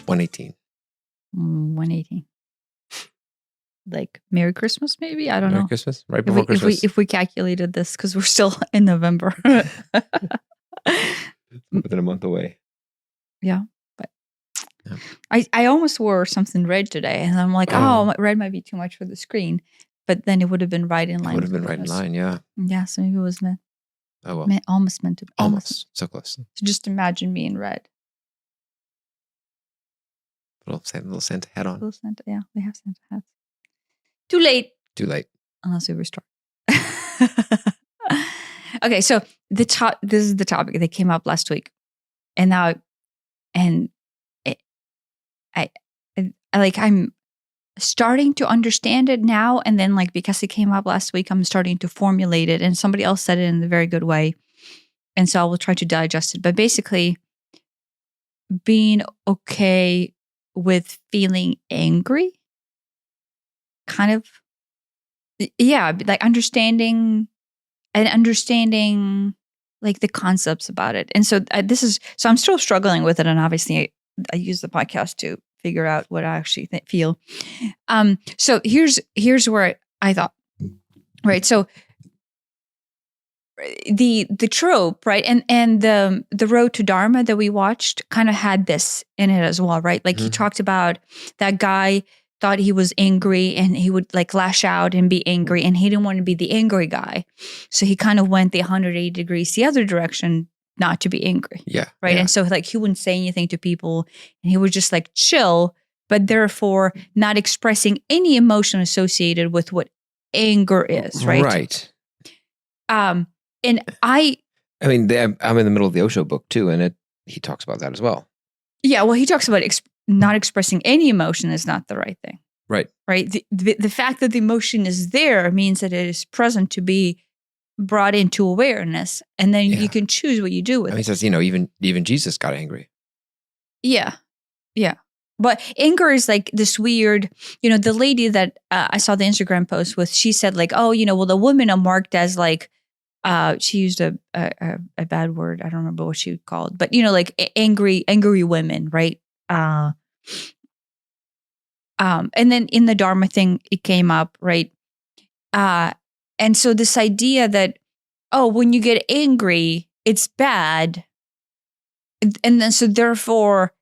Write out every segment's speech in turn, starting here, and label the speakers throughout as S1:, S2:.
S1: 118.
S2: 118. Like Merry Christmas, maybe? I don't know.
S1: Merry Christmas? Right before Christmas.
S2: If we calculated this, because we're still in November.
S1: Within a month away.
S2: Yeah. But I almost wore something red today. And I'm like, red might be too much for the screen. But then it would have been right in line.
S1: It would have been right in line, yeah.
S2: Yeah, so maybe it was meant.
S1: Oh, well.
S2: Almost meant to be.
S1: Almost. So close.
S2: So just imagine me in red.
S1: Little Santa hat on.
S2: Little Santa, yeah. They have Santa hats. Too late. Unless we restart. Okay, so this is the topic that came up last week. And now, I'm starting to understand it now. And then like, because it came up last week, I'm starting to formulate it. And somebody else said it in a very good way. And so I will try to digest it. But basically, being okay with feeling angry, kind of, yeah, like understanding like the concepts about it. And so so I'm still struggling with it. And obviously I use the podcast to figure out what I actually feel. So here's where I thought, right? So the trope, right? And the Road to Dharma that we watched kind of had this in it as well, right? Like he talked about that guy thought he was angry and he would like lash out and be angry, and he didn't want to be the angry guy. So he kind of went the 180 degrees the other direction, not to be angry.
S1: Yeah.
S2: Right.
S1: Yeah.
S2: And so like he wouldn't say anything to people and he would just like chill, but therefore not expressing any emotion associated with what anger is. Right.
S1: Right.
S2: And
S1: I mean, I'm in the middle of the Osho book too, and he talks about that as well.
S2: Yeah. Well, he talks about not expressing any emotion is not the right thing.
S1: Right.
S2: Right. The fact that the emotion is there means that it is present to be brought into awareness, and then you can choose what you do with it.
S1: He says, even Jesus got angry.
S2: Yeah. Yeah. But anger is like this weird, the lady that I saw the Instagram post with, she said like, oh, well, the women are marked as like, she used a bad word. I don't remember what she called, but like angry women, right? And then in the Dharma thing, it came up, right? And so this idea that, when you get angry, it's bad. And then so therefore,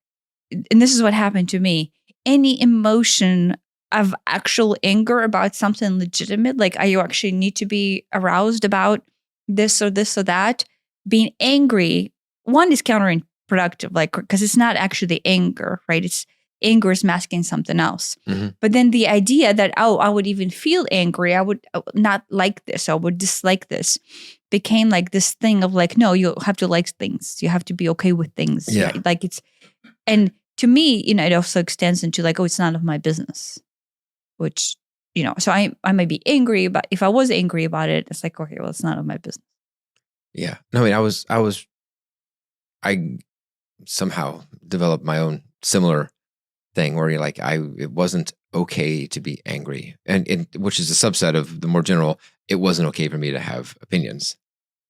S2: and this is what happened to me, any emotion of actual anger about something legitimate, like you actually need to be aroused about this or that, being angry, one is counterproductive, like, because it's not actually anger, right? It's anger is masking something else. Mm-hmm. But then the idea that, I would even feel angry, I would not like this, I would dislike this, became like this thing of like, no, you have to like things. You have to be okay with things.
S1: Yeah.
S2: Right? Like and to me, it also extends into like, it's none of my business, which, so I might be angry, but if I was angry about it, it's like, okay, well, it's none of my business.
S1: Yeah. No, I mean, I somehow developed my own similar thing where it wasn't okay to be angry, and which is a subset of the more general, it wasn't okay for me to have opinions,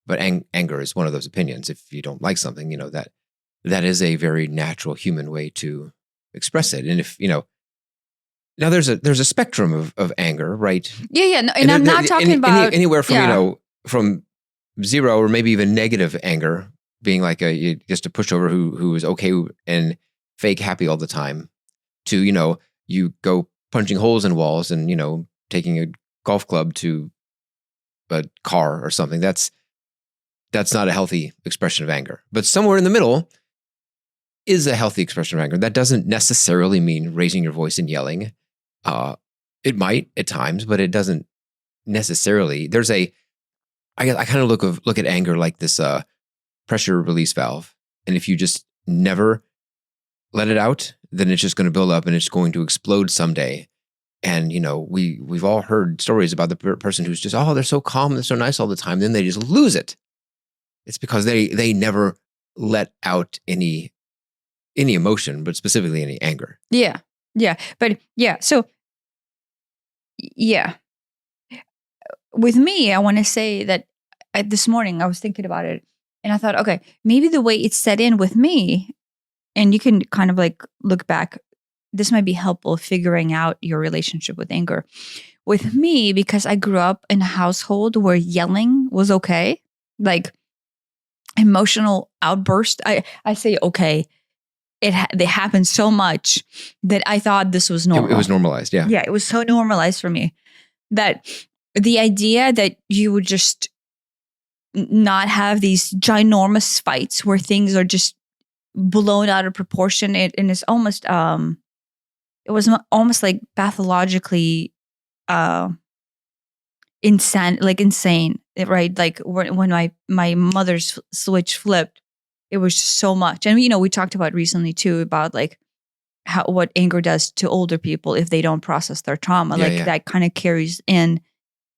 S1: but anger is one of those opinions. If you don't like something, that is a very natural human way to express it. And if, now there's a spectrum of anger, right?
S2: Yeah. No, and I'm not talking about
S1: anywhere from, from zero or maybe even negative anger being like just a pushover who is okay and fake happy all the time, to, you go punching holes in walls and, taking a golf club to a car or something. That's not a healthy expression of anger. But somewhere in the middle is a healthy expression of anger. That doesn't necessarily mean raising your voice and yelling. It might at times, but it doesn't necessarily. I kind of look at anger like this pressure release valve. And if you just never let it out, then it's just going to build up and it's going to explode someday. And, we've all heard stories about the person who's just, they're so calm, they're so nice all the time. Then they just lose it. It's because they never let out any emotion, but specifically any anger.
S2: Yeah. Yeah. But yeah. So, yeah. With me, I want to say that this morning I was thinking about it and I thought, okay, maybe the way it's set in with me and you can kind of like look back. This might be helpful figuring out your relationship with anger. With me, because I grew up in a household where yelling was okay, like emotional outburst. I say okay. They happened so much that I thought this was normal.
S1: It was normalized, yeah.
S2: Yeah, it was so normalized for me that the idea that you would just not have these ginormous fights where things are just blown out of proportion, and it's almost it was almost like pathologically insane, right? Like when my mother's switch flipped, it was just so much. And we talked about recently too about like what anger does to older people if they don't process their trauma. That kind of carries in,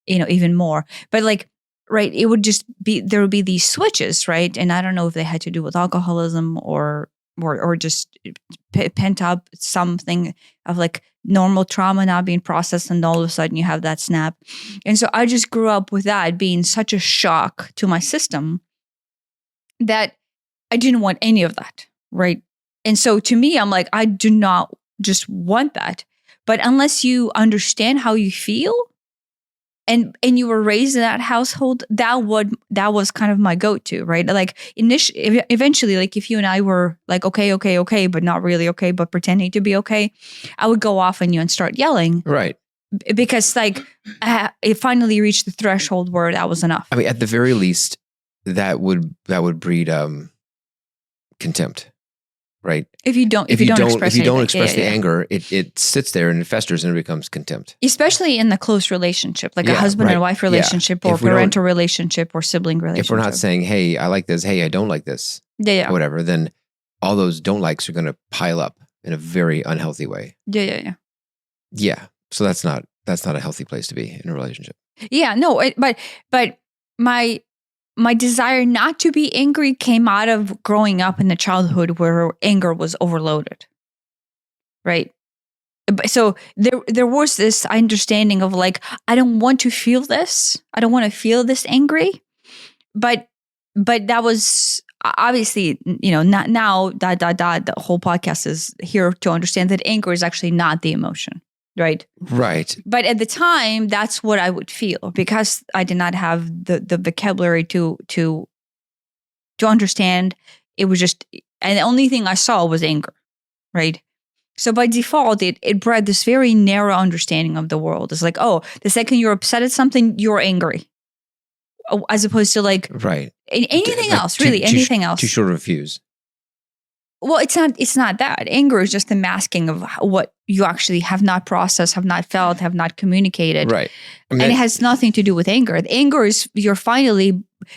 S2: even more. But like, right, it would just be, there would be these switches, right? And I don't know if they had to do with alcoholism or just pent up something of like normal trauma not being processed, and all of a sudden you have that snap. And so I just grew up with that being such a shock to my system that I didn't want any of that, right? And so to me, I'm like, I do not just want that. But unless you understand how you feel, and you were raised in that household, that was kind of my go-to, right? Like eventually, like if you and I were like, okay, but not really okay, but pretending to be okay, I would go off on you and start yelling.
S1: Right.
S2: Because like it finally reached the threshold where that was enough.
S1: I mean, at the very least, that would breed contempt, right? If you don't express the anger, it sits there and it festers and it becomes contempt.
S2: Especially in the close relationship, like a husband and wife relationship, or parental relationship, or sibling relationship.
S1: If we're not saying, hey, I like this, hey, I don't like this, or whatever, then all those don't likes are going to pile up in a very unhealthy way. Yeah. So that's not a healthy place to be in a relationship.
S2: Yeah, no, but my desire not to be angry came out of growing up in the childhood where anger was overloaded, right? So there was this understanding of like, I don't want to feel this. I don't want to feel this angry. But that was obviously, not now, the whole podcast is here to understand that anger is actually not the emotion. Right. But at the time, that's what I would feel because I did not have the vocabulary to understand. It was just, and the only thing I saw was anger. Right. So by default, it bred this very narrow understanding of the world. It's like, oh, the second you're upset at something, you're angry. As opposed to like, anything else, really, anything else.
S1: Too short of a fuse.
S2: Well, it's not that. Anger is just the masking of what you actually have not processed, have not felt, have not communicated.
S1: Right.
S2: And it has nothing to do with anger. The anger is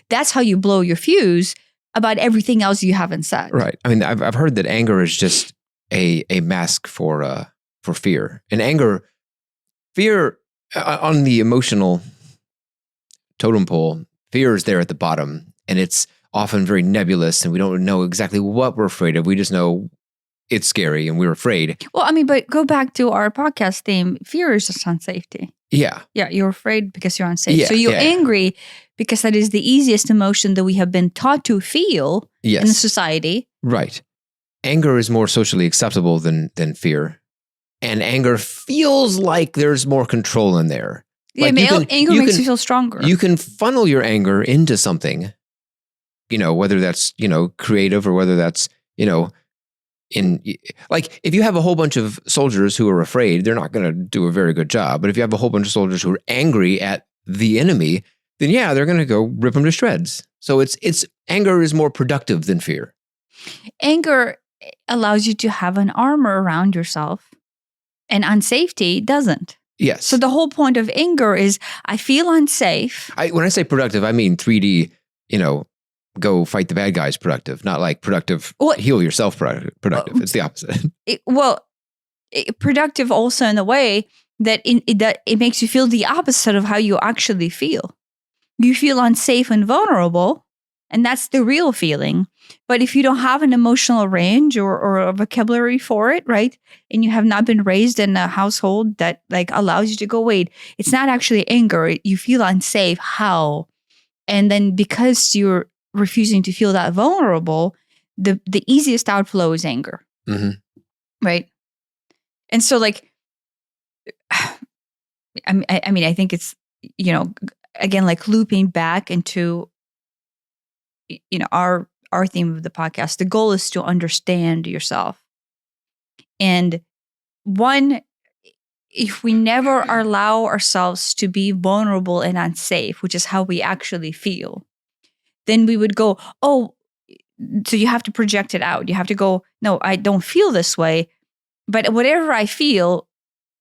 S2: that's how you blow your fuse about everything else you haven't said.
S1: Right. I mean, I've heard that anger is just a mask for fear. And fear on the emotional totem pole, fear is there at the bottom, and it's often very nebulous, and we don't know exactly what we're afraid of. We just know it's scary and we're afraid.
S2: Well, I mean, but go back to our podcast theme. Fear is just unsafety.
S1: Yeah.
S2: Yeah, you're afraid because you're unsafe. So you're angry because that is the easiest emotion that we have been taught to feel in society.
S1: Right. Anger is more socially acceptable than fear. And anger feels like there's more control in there.
S2: Yeah, like anger makes you feel stronger.
S1: You can funnel your anger into something, whether that's, creative or whether that's, like if you have a whole bunch of soldiers who are afraid, they're not going to do a very good job. But if you have a whole bunch of soldiers who are angry at the enemy, then they're going to go rip them to shreds. So it's anger is more productive than fear.
S2: Anger allows you to have an armor around yourself, and unsafety doesn't.
S1: Yes.
S2: So the whole point of anger is I feel unsafe.
S1: When I say productive, I mean 3D, go fight the bad guys productive, not like productive, heal yourself productive. It's the opposite.
S2: Productive also in the way that it makes you feel the opposite of how you actually feel. You feel unsafe and vulnerable, and that's the real feeling. But if you don't have an emotional range or a vocabulary for it, right, and you have not been raised in a household that like allows you to go, wait, it's not actually anger. You feel unsafe. How? And then because you're refusing to feel that vulnerable, the easiest outflow is anger.
S1: Mm-hmm.
S2: Right. And so like, I mean, I think it's, again, like looping back into, our theme of the podcast. The goal is to understand yourself. And one, if we never allow ourselves to be vulnerable and unsafe, which is how we actually feel, then we would go, oh, so you have to project it out. You have to go, no, I don't feel this way. But whatever I feel,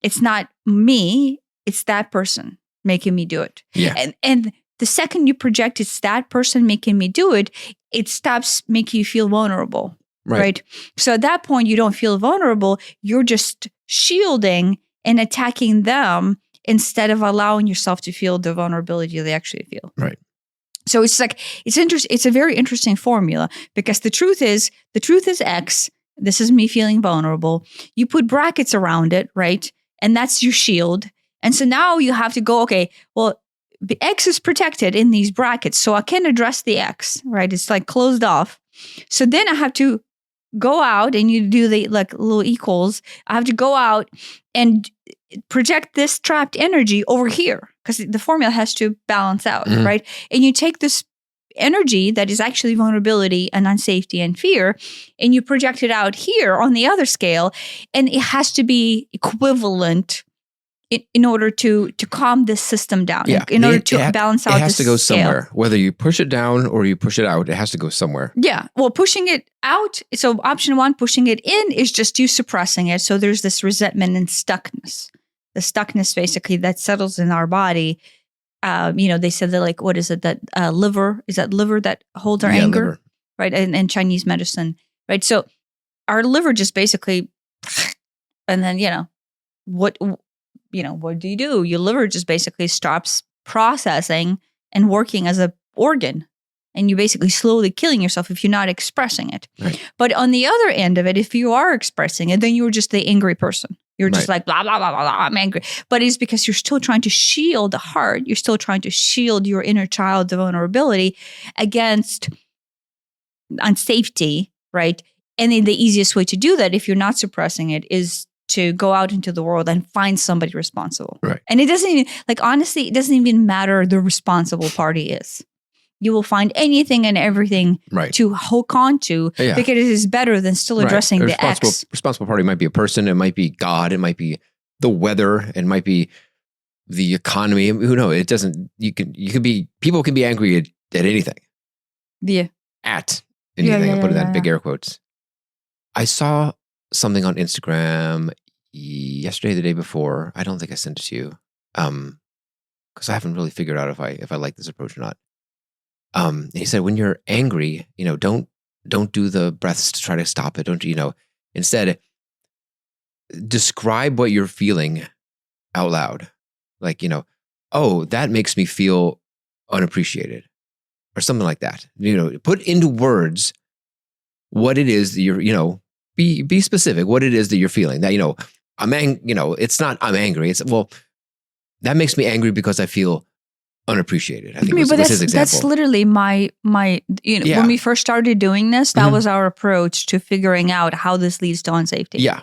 S2: it's not me, it's that person making me do it.
S1: Yeah.
S2: And the second you project it's that person making me do it, it stops making you feel vulnerable. Right. So at that point, you don't feel vulnerable. You're just shielding and attacking them instead of allowing yourself to feel the vulnerability they actually feel.
S1: Right.
S2: So it's like, it's a very interesting formula because the truth is X. This is me feeling vulnerable. You put brackets around it, right? And that's your shield. And so now you have to go, okay, well, the X is protected in these brackets. So I can address the X, right? It's like closed off. So then I have to go out and you do the like little equals. I have to go out and project this trapped energy over here because the formula has to balance out, right? And you take this energy that is actually vulnerability and unsafety and fear, and you project it out here on the other scale, and it has to be equivalent in order to calm this system down.
S1: Yeah.
S2: In order to balance out.
S1: It has to go
S2: scale.
S1: somewhere. Whether you push it down or you push it out, it has to go somewhere.
S2: Yeah. Well, pushing it out. So option one, pushing it in, is just you suppressing it. So there's this resentment and stuckness. The stuckness basically that settles in our body. They said that like, what is it? That liver, is that liver that holds our anger?
S1: Liver.
S2: Right. And Chinese medicine. Right. So our liver just basically, and then, what do you do? Your liver just basically stops processing and working as an organ. And you're basically slowly killing yourself if you're not expressing it.
S1: Right.
S2: But on the other end of it, if you are expressing it, then you're just the angry person. You're just like, blah, blah, blah, blah, blah, I'm angry. But it's because you're still trying to shield the heart. You're still trying to shield your inner child, the vulnerability against unsafety, right? And then the easiest way to do that, if you're not suppressing it, is to go out into the world and find somebody responsible.
S1: Right.
S2: And it doesn't even, like, honestly, it doesn't even matter the responsible party is. You will find anything and everything to hook on to because it is better than still addressing the X.
S1: Responsible party might be a person. It might be God. It might be the weather. It might be the economy. Who knows? It doesn't, people can be angry at anything.
S2: Yeah.
S1: At anything. I'll put that in big air quotes. I saw something on Instagram yesterday, the day before. I don't think I sent it to you. Because I haven't really figured out if I like this approach or not. He said, when you're angry, don't do the breaths to try to stop it. Don't, instead describe what you're feeling out loud. Like, oh, that makes me feel unappreciated or something like that. Put into words what it is that you're, be specific, what it is that you're feeling. That, it's not, I'm angry. It's, well, that makes me angry because I feel unappreciated. I think was his example.
S2: That's literally my when we first started doing this, that was our approach to figuring out how this leads to unsafety.
S1: Yeah.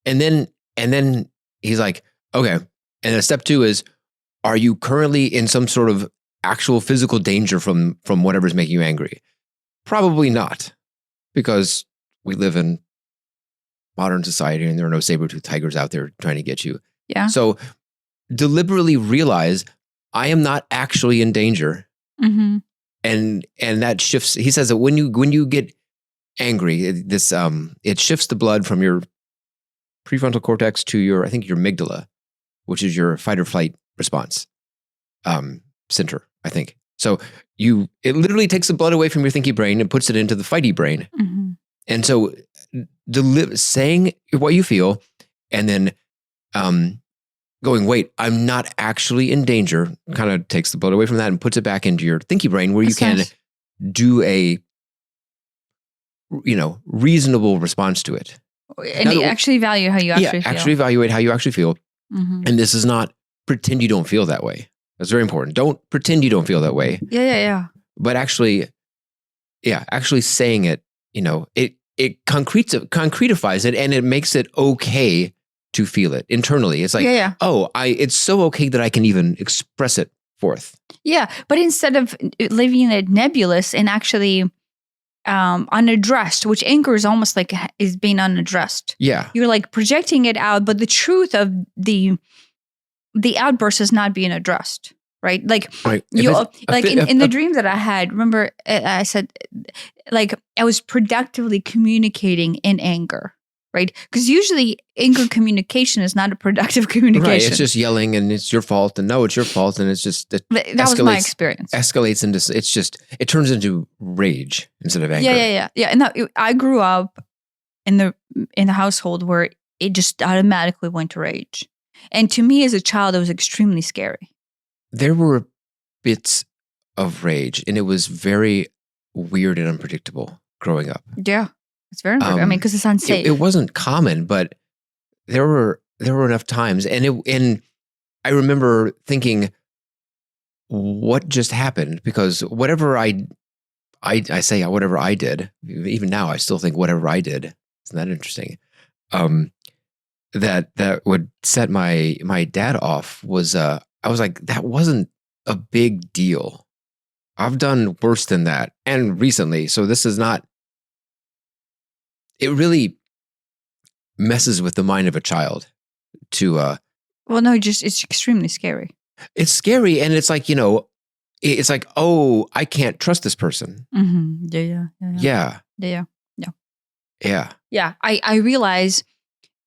S1: And then he's like, okay. And then step 2 is, are you currently in some sort of actual physical danger from whatever's making you angry? Probably not, because we live in modern society and there are no saber-toothed tigers out there trying to get you.
S2: Yeah.
S1: So deliberately realize I am not actually in danger.
S2: Mm-hmm.
S1: And that shifts. He says that when you get angry, it shifts the blood from your prefrontal cortex to your amygdala, which is your fight or flight response center, I think. So it literally takes the blood away from your thinky brain and puts it into the fighty brain.
S2: Mm-hmm.
S1: And so saying what you feel and then going, wait, I'm not actually in danger, kind of takes the blood away from that and puts it back into your thinky brain where you can do a, reasonable response to it.
S2: And you actually value how you actually feel.
S1: Actually evaluate how you actually feel. Mm-hmm. And this is not pretend you don't feel that way. That's very important. Don't pretend you don't feel that way.
S2: Yeah.
S1: But actually saying it it concretifies it, and it makes it okay to feel it internally. It's like, it's so okay that I can even express it forth.
S2: Yeah, but instead of leaving it nebulous and actually unaddressed, which anger is almost like is being unaddressed.
S1: Yeah,
S2: you're like projecting it out, but the truth of the outburst is not being addressed. Right, like in the dream that I had. Remember, I said, like, I was productively communicating in anger. Right, because usually anger communication is not a productive communication.
S1: Right, it's just yelling and it's your fault, and no, it's your fault, and it's just
S2: that was my experience.
S1: Escalates into it turns into rage instead of anger.
S2: Yeah. And I grew up in the household where it just automatically went to rage, and to me as a child, it was extremely scary.
S1: There were bits of rage, and it was very weird and unpredictable growing up.
S2: Yeah. It's very important. Because it's unsafe.
S1: It wasn't common, but there were enough times, and I remember thinking, what just happened? Because whatever I say, whatever I did, even now I still think whatever I did. Isn't that interesting? That would set my dad off was I was like, that wasn't a big deal. I've done worse than that, and recently, so this is not. It really messes with the mind of a child to
S2: well, no, it's extremely scary.
S1: It's scary, and it's like, it's like, oh, I can't trust this person.
S2: Mm-hmm. Yeah. I realize,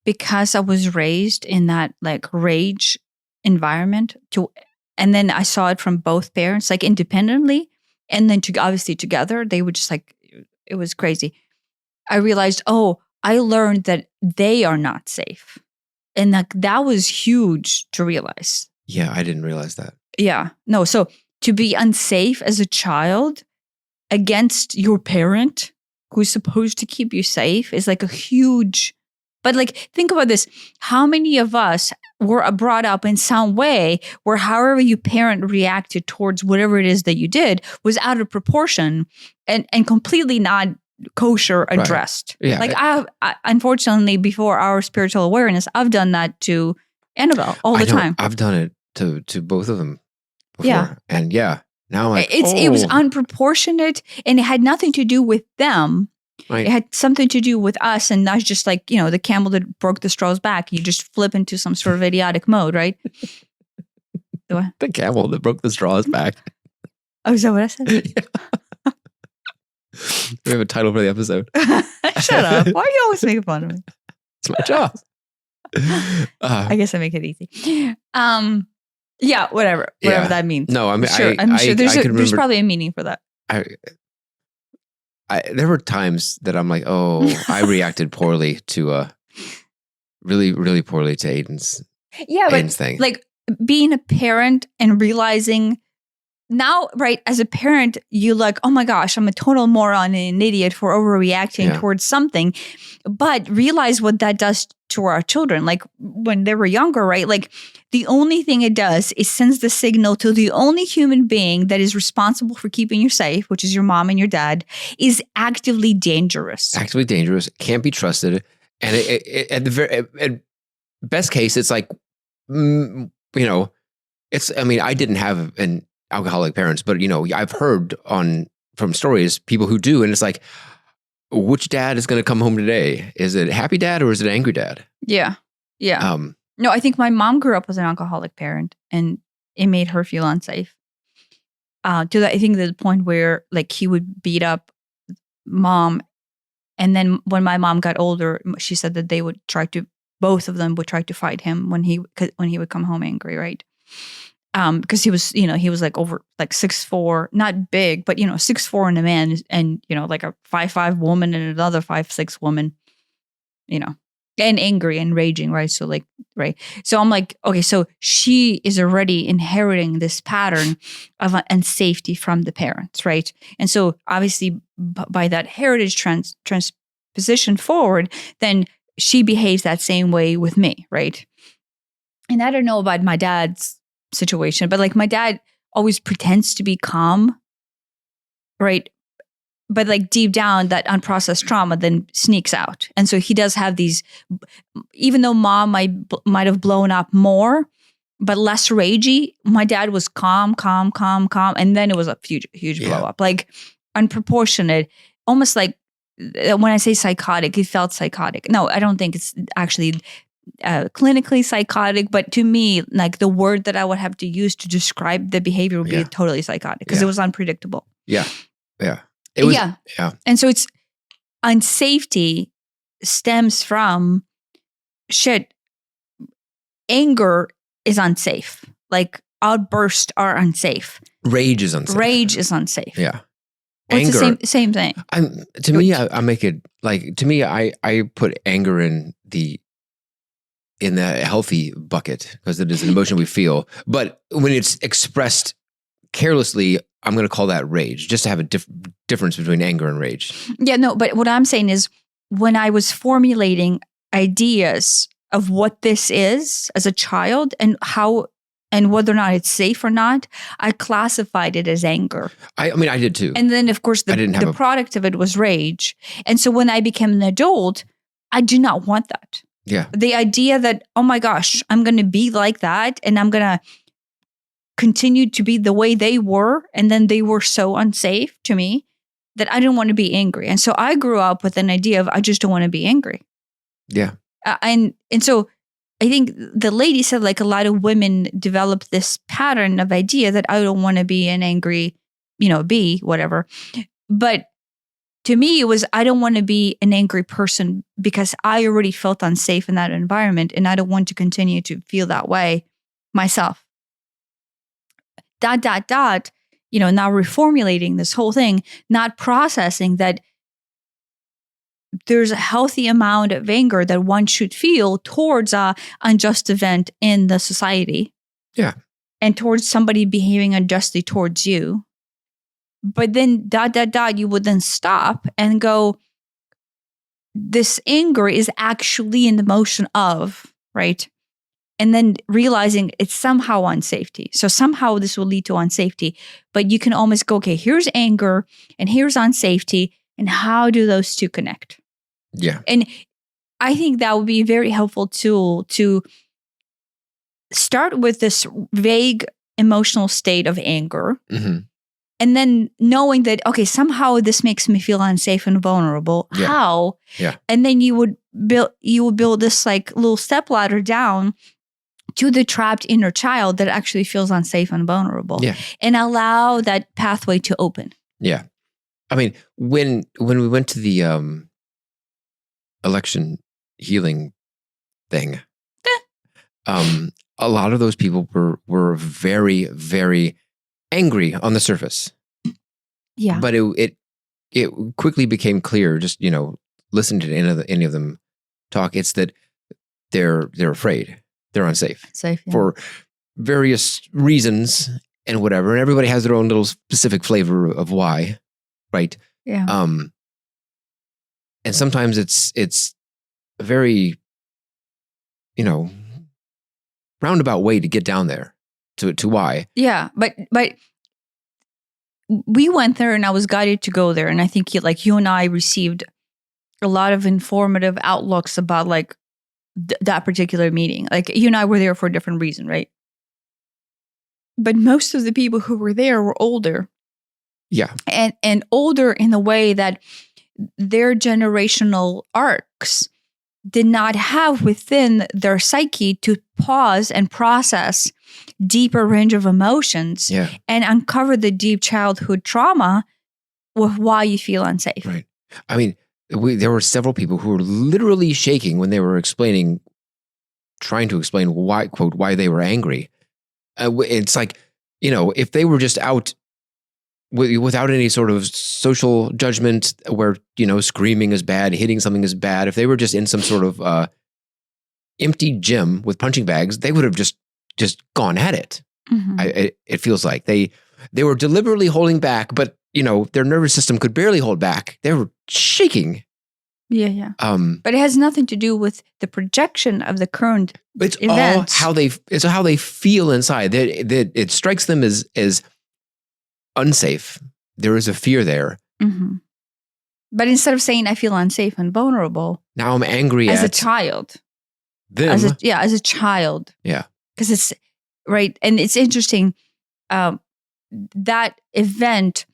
S2: because I was raised in that like rage environment and then I saw it from both parents, like independently, and then obviously together, they would just like, it was crazy. I realized, I learned that they are not safe. And that was huge to realize.
S1: Yeah, I didn't realize that.
S2: Yeah. No, so to be unsafe as a child against your parent who's supposed to keep you safe is like a huge, but like, think about this. How many of us were brought up in some way where however your parent reacted towards whatever it is that you did was out of proportion and completely not kosher addressed.
S1: Right. Yeah.
S2: Like I unfortunately, before our spiritual awareness, I've done that to Annabelle all the time.
S1: I've done it to both of them before. Yeah. And now I'm like,
S2: it was unproportionate, and it had nothing to do with them. Right. It had something to do with us, and that's just like, the camel that broke the straw's back. You just flip into some sort of idiotic mode, right?
S1: The camel that broke the straw's back.
S2: Oh, is that what I said?
S1: Yeah. We have a title for the episode.
S2: Shut up. Why are you always making fun of me?
S1: It's my job.
S2: I guess I make it easy. Yeah, whatever that means.
S1: No, I mean,
S2: I'm sure there's probably a meaning for that.
S1: There were times that I'm like, I reacted poorly to really, really poorly to Aiden's thing.
S2: Like being a parent and realizing now, right, as a parent, you like, oh my gosh, I'm a total moron and an idiot for overreacting towards something. But realize what that does to our children. Like when they were younger, right? Like the only thing it does is sends the signal to the only human being that is responsible for keeping you safe, which is your mom and your dad, is actively dangerous.
S1: Actively dangerous, can't be trusted. And at best case, it's like, I didn't have an alcoholic parents, but I've heard from stories people who do, and it's like, which dad is going to come home today? Is it happy dad or is it angry dad?
S2: Yeah. No, I think my mom grew up with an alcoholic parent, and it made her feel unsafe. I think to the point where like he would beat up mom, and then when my mom got older, she said that both of them would try to fight him when he would come home angry, right? Because he was like over like 6'4", not big, but 6'4" in a man, and like a 5'5" woman and another 5'6" woman, and angry and raging, right? So like, right. So I'm like, okay, so she is already inheriting this pattern of unsafety from the parents, right? And so obviously by that heritage transposition forward, then she behaves that same way with me, right? And I don't know about my dad's situation, but like my dad always pretends to be calm, right? but like deep down, that unprocessed trauma then sneaks out. And so he does have these, even though mom might have blown up more, but less ragey, my dad was calm. And then it was a huge blow up, like unproportionate, almost like when I say psychotic, it felt psychotic. No, I don't think it's actually clinically psychotic, but to me, like the word that I would have to use to describe the behavior would be totally psychotic because it was unpredictable.
S1: Yeah. It was, yeah.
S2: And so it's unsafety stems from anger is unsafe. Like outbursts are unsafe.
S1: Rage is unsafe. Yeah.
S2: Well, anger, it's the same thing.
S1: I make it like, to me, I put anger in the healthy bucket because it is an emotion we feel. But when it's expressed carelessly, I'm going to call that rage, just to have a difference between anger and rage.
S2: Yeah, no, but what I'm saying is when I was formulating ideas of what this is as a child and how and whether or not it's safe or not, I classified it as anger.
S1: I mean, I did too.
S2: And then, of course, the product of it was rage. And so when I became an adult, I do not want that.
S1: Yeah.
S2: The idea that, oh my gosh, I'm going to be like that and I'm going to continue to be the way they were. And then they were so unsafe to me that I didn't want to be angry. And so I grew up with an idea of I just don't want to be angry.
S1: Yeah.
S2: And so I think the lady said like a lot of women develop this pattern of idea that I don't want to be an angry, bee, whatever. But to me, it was I don't want to be an angry person because I already felt unsafe in that environment and I don't want to continue to feel that way myself. ... Now reformulating this whole thing, not processing that there's a healthy amount of anger that one should feel towards a unjust event in the society.
S1: Yeah.
S2: And towards somebody behaving unjustly towards you. But then ... you would then stop and go, this anger is actually an emotion of, right? And then realizing it's somehow unsafety. So somehow this will lead to unsafety. But you can almost go, okay, here's anger and here's unsafety. And how do those two connect?
S1: Yeah.
S2: And I think that would be a very helpful tool to start with this vague emotional state of anger.
S1: Mm-hmm.
S2: And then knowing that, okay, somehow this makes me feel unsafe and vulnerable.
S1: Yeah.
S2: How?
S1: Yeah.
S2: And then you would build this like little stepladder down to the trapped inner child that actually feels unsafe and vulnerable.
S1: Yeah.
S2: And allow that pathway to open.
S1: Yeah. I mean, when we went to the election healing thing, a lot of those people were very, very angry on the surface.
S2: Yeah.
S1: But it quickly became clear, just, listening to any of them talk, it's that they're afraid. They're unsafe. For various reasons and whatever. And everybody has their own little specific flavor of why, right?
S2: Yeah.
S1: And sometimes it's a very, roundabout way to get down there to why.
S2: Yeah, but we went there and I was guided to go there. And I think you and I received a lot of informative outlooks about that particular meeting. Like you and I were there for a different reason, right? But most of the people who were there were older.
S1: Yeah.
S2: And older in the way that their generational arcs did not have within their psyche to pause and process deeper range of emotions and uncover the deep childhood trauma with why you feel unsafe.
S1: Right. I mean, there were several people who were literally shaking when they were trying to explain why, quote, why they were angry. It's like, if they were just out without any sort of social judgment where, screaming is bad, hitting something is bad. If they were just in some sort of empty gym with punching bags, they would have just gone at it. Mm-hmm. It feels like they were deliberately holding back, but their nervous system could barely hold back. They were shaking.
S2: Yeah. But it has nothing to do with the projection of the current
S1: it's
S2: events.
S1: It's how they feel inside. That it strikes them as unsafe. There is a fear there.
S2: Mm-hmm. But instead of saying I feel unsafe and vulnerable,
S1: now I'm angry
S2: as
S1: at
S2: a child,
S1: them.
S2: as a child,
S1: Yeah.
S2: because it's right, and it's interesting. That event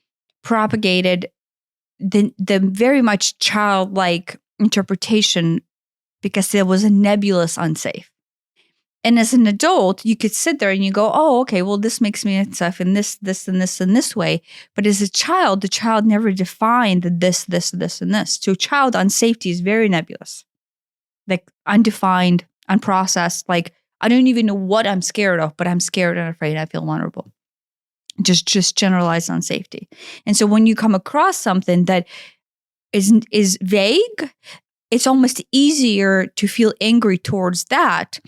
S2: propagated the very much childlike interpretation because there was a nebulous unsafe. And as an adult, you could sit there and you go, oh, okay, well, this makes me unsafe in this, and this way. But as a child, the child never defined this, and this. To a child, unsafety is very nebulous, like undefined, unprocessed. Like, I don't even know what I'm scared of, but I'm scared and afraid. I feel vulnerable. Just generalized unsafety. And so when you come across something that is vague, it's almost easier to feel angry towards that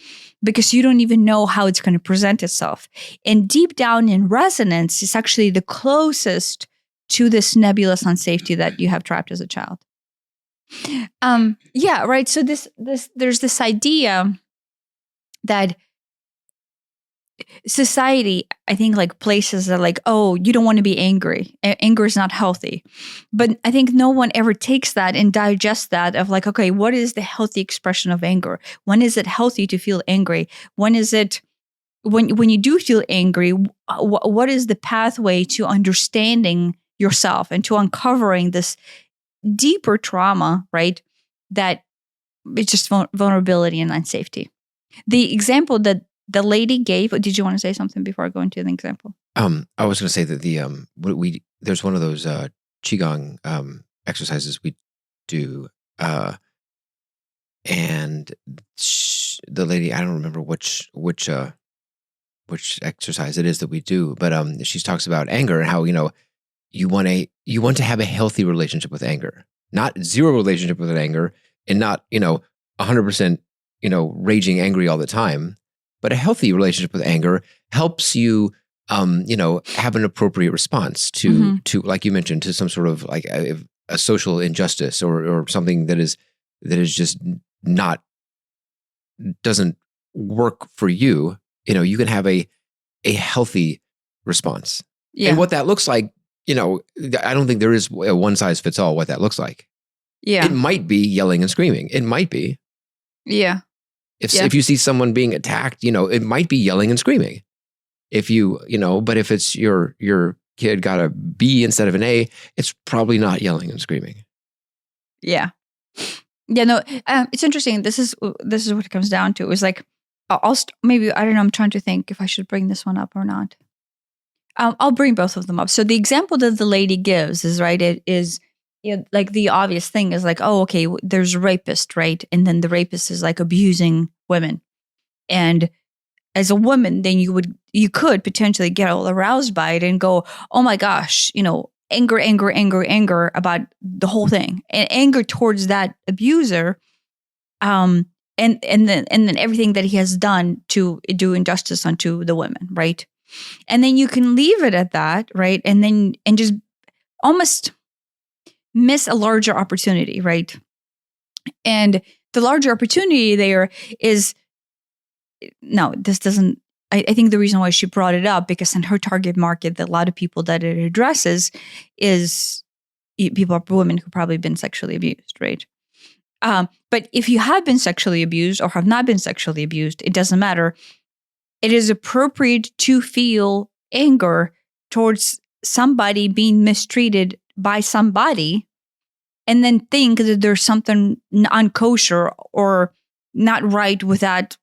S2: because you don't even know how it's going to present itself. And deep down in resonance is actually the closest to this nebulous unsafety that you have trapped as a child. Yeah, right. So there's this idea that society, I think, like places that like, oh, you don't want to be angry. Anger is not healthy. But I think no one ever takes that and digests that of like, okay, what is the healthy expression of anger? When is it healthy to feel angry? When is it, when you do feel angry, what is the pathway to understanding yourself and to uncovering this deeper trauma, right? That it's just vulnerability and unsafety. The example that the lady gave. Did you want to say something before I go into the example?
S1: I was going to say that there's one of those qigong exercises we do, and the lady, I don't remember which exercise it is that we do, but she talks about anger and how you want to have a healthy relationship with anger, not zero relationship with anger, and not 100% raging angry all the time. But a healthy relationship with anger helps you, have an appropriate response to, like you mentioned, to some sort of like a social injustice or something that is just doesn't work for you. You can have a healthy response. Yeah. And what that looks like, I don't think there is a one size fits all what that looks like. Yeah. It might be yelling and screaming. It might be.
S2: Yeah.
S1: If you see someone being attacked, it might be yelling and screaming. But if it's your kid got a B instead of an A, it's probably not yelling and screaming.
S2: Yeah. Yeah. No. It's interesting. This is what it comes down to. It's like maybe I don't know. I'm trying to think if I should bring this one up or not. I'll bring both of them up. So the example that the lady gives is right. It is. Like the obvious thing is like, oh, okay, there's a rapist, right? And then the rapist is like abusing women. And as a woman, then you could potentially get all aroused by it and go, oh my gosh, anger about the whole thing. And anger towards that abuser, and then everything that he has done to do injustice unto the women, right? And then you can leave it at that, right? And just almost miss a larger opportunity, right? And the larger opportunity there is, no, this doesn't, I think the reason why she brought it up, because in her target market, a lot of people that it addresses is women who probably been sexually abused, right? But if you have been sexually abused or have not been sexually abused, it doesn't matter. It is appropriate to feel anger towards somebody being mistreated by somebody, and then think that there's something unkosher or not right with that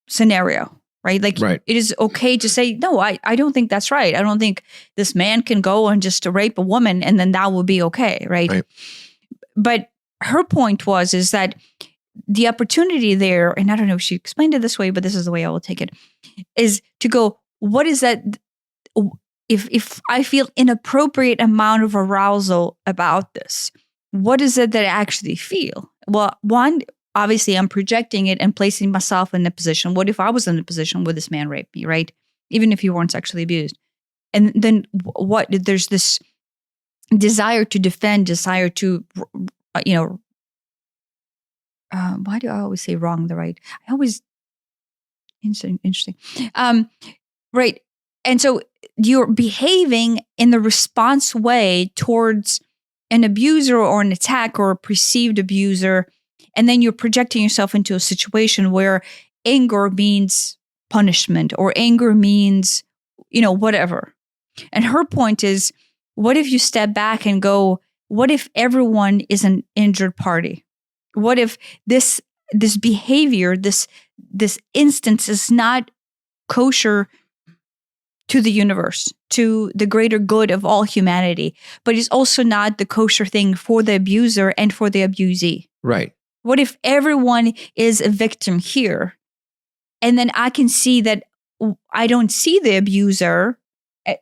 S2: scenario, right? Like, right. It is okay to say, no, I don't think that's right. I don't think this man can go and just rape a woman and then that will be okay, right? But her point is that the opportunity there, and I don't know if she explained it this way, but this is the way I will take it, is to go, what is that? If I feel inappropriate amount of arousal about this, what is it that I actually feel? Well, one, obviously I'm projecting it and placing myself in a position. What if I was in a position where this man raped me, right? Even if you weren't sexually abused. And then there's this desire to defend, desire to, why do I always say wrong the right? I always, interesting. Right. And so you're behaving in the response way towards an abuser or an attacker or a perceived abuser, and then you're projecting yourself into a situation where anger means punishment or anger means, whatever. And her point is, what if you step back and go, what if everyone is an injured party? What if this behavior, this instance is not kosher to the universe, to the greater good of all humanity, but is also not the kosher thing for the abuser and for the abusee?
S1: Right.
S2: What if everyone is a victim here? And then I can see that I don't see the abuser,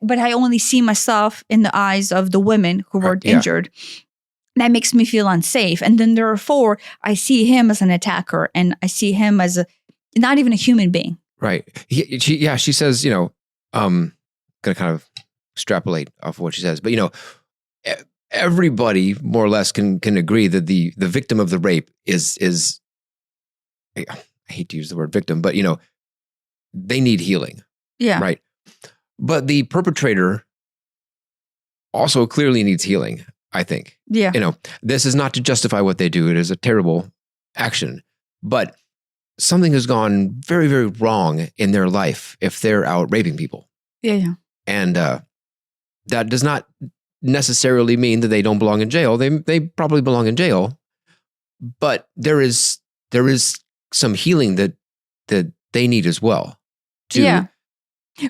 S2: but I only see myself in the eyes of the women who were injured. That makes me feel unsafe. And then therefore, I see him as an attacker, and I see him as not even a human being.
S1: Right. She says, going to kind of extrapolate off of what she says, but everybody more or less can agree that the victim of the rape is I hate to use the word victim, but they need healing.
S2: Yeah.
S1: Right. But the perpetrator also clearly needs healing, I think.
S2: Yeah.
S1: This is not to justify what they do. It is a terrible action, but something has gone very, very wrong in their life if they're out raping people.
S2: Yeah.
S1: And that does not necessarily mean that they don't belong in jail. They probably belong in jail, but there is some healing that they need as well.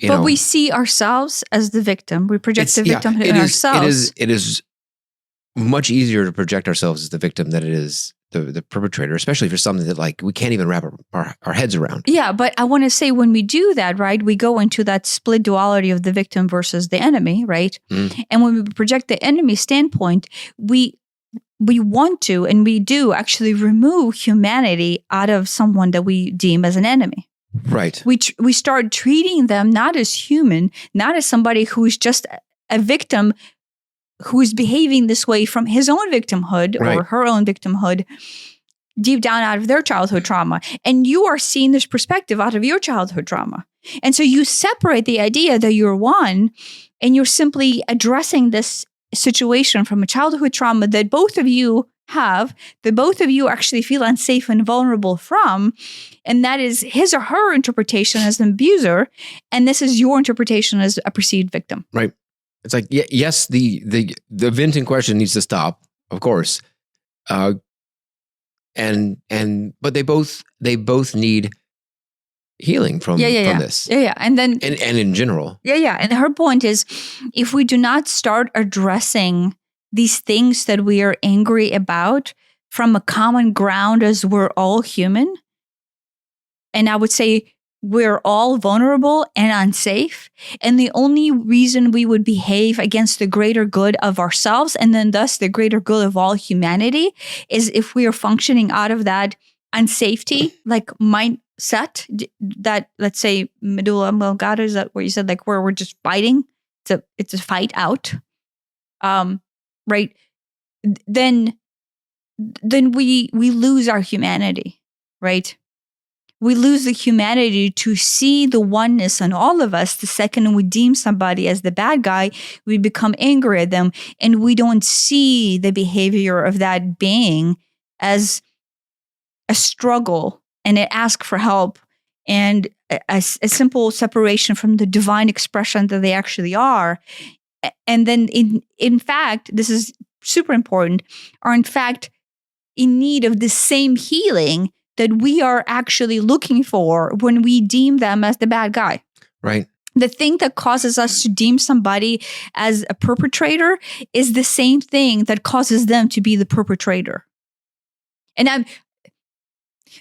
S2: But we see ourselves as the victim. We project the victim in ourselves.
S1: It is much easier to project ourselves as the victim than it is the perpetrator, especially for something that we can't even wrap our heads around.
S2: Yeah, but I want to say when we do that, right, we go into that split duality of the victim versus the enemy, right? And when we project the enemy standpoint, we want to, and we do actually remove humanity out of someone that we deem as an enemy.
S1: Right.
S2: We start treating them not as human, not as somebody who is just a victim who is behaving this way from his own victimhood or her own victimhood deep down out of their childhood trauma. And you are seeing this perspective out of your childhood trauma. And so you separate the idea that you're one, and you're simply addressing this situation from a childhood trauma that both of you have, that both of you actually feel unsafe and vulnerable from. And that is his or her interpretation as an abuser. And this is your interpretation as a perceived victim.
S1: Right. It's like, yes, the event in question needs to stop, of course. But they both need healing from this.
S2: Yeah. And then
S1: and in general.
S2: Yeah. And her point is, if we do not start addressing these things that we are angry about from a common ground as we're all human, and I would say we're all vulnerable and unsafe, and the only reason we would behave against the greater good of ourselves and then thus the greater good of all humanity is if we are functioning out of that unsafety, mindset, that, let's say, medulla oblongata, is that where you said, where we're just fighting? It's a fight out. Right? Then we lose our humanity, right? We lose the humanity to see the oneness in all of us. The second we deem somebody as the bad guy, we become angry at them, and we don't see the behavior of that being as a struggle and an ask for help and a simple separation from the divine expression that they actually are. And then in fact, this is super important, are in fact in need of the same healing that we are actually looking for when we deem them as the bad guy.
S1: Right.
S2: The thing that causes us to deem somebody as a perpetrator is the same thing that causes them to be the perpetrator. And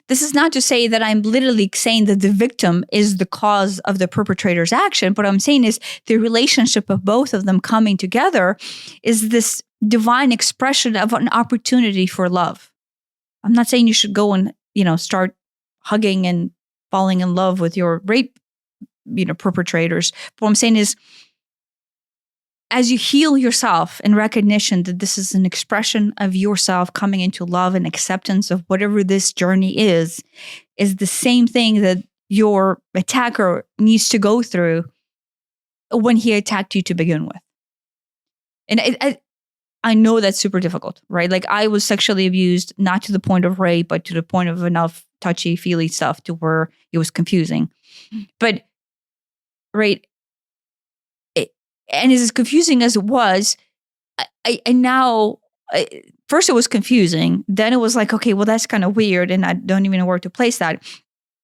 S2: this is not to say that I'm literally saying that the victim is the cause of the perpetrator's action. What I'm saying is the relationship of both of them coming together is this divine expression of an opportunity for love. I'm not saying you should go and start hugging and falling in love with your rape, perpetrators. What I'm saying is, as you heal yourself in recognition that this is an expression of yourself coming into love and acceptance of whatever this journey is the same thing that your attacker needs to go through when he attacked you to begin with. And I know that's super difficult, right? Like I was sexually abused, not to the point of rape, but to the point of enough touchy feely stuff to where it was confusing. But right. And as confusing as it was, first it was confusing. Then it was like, okay, well, that's kind of weird. And I don't even know where to place that.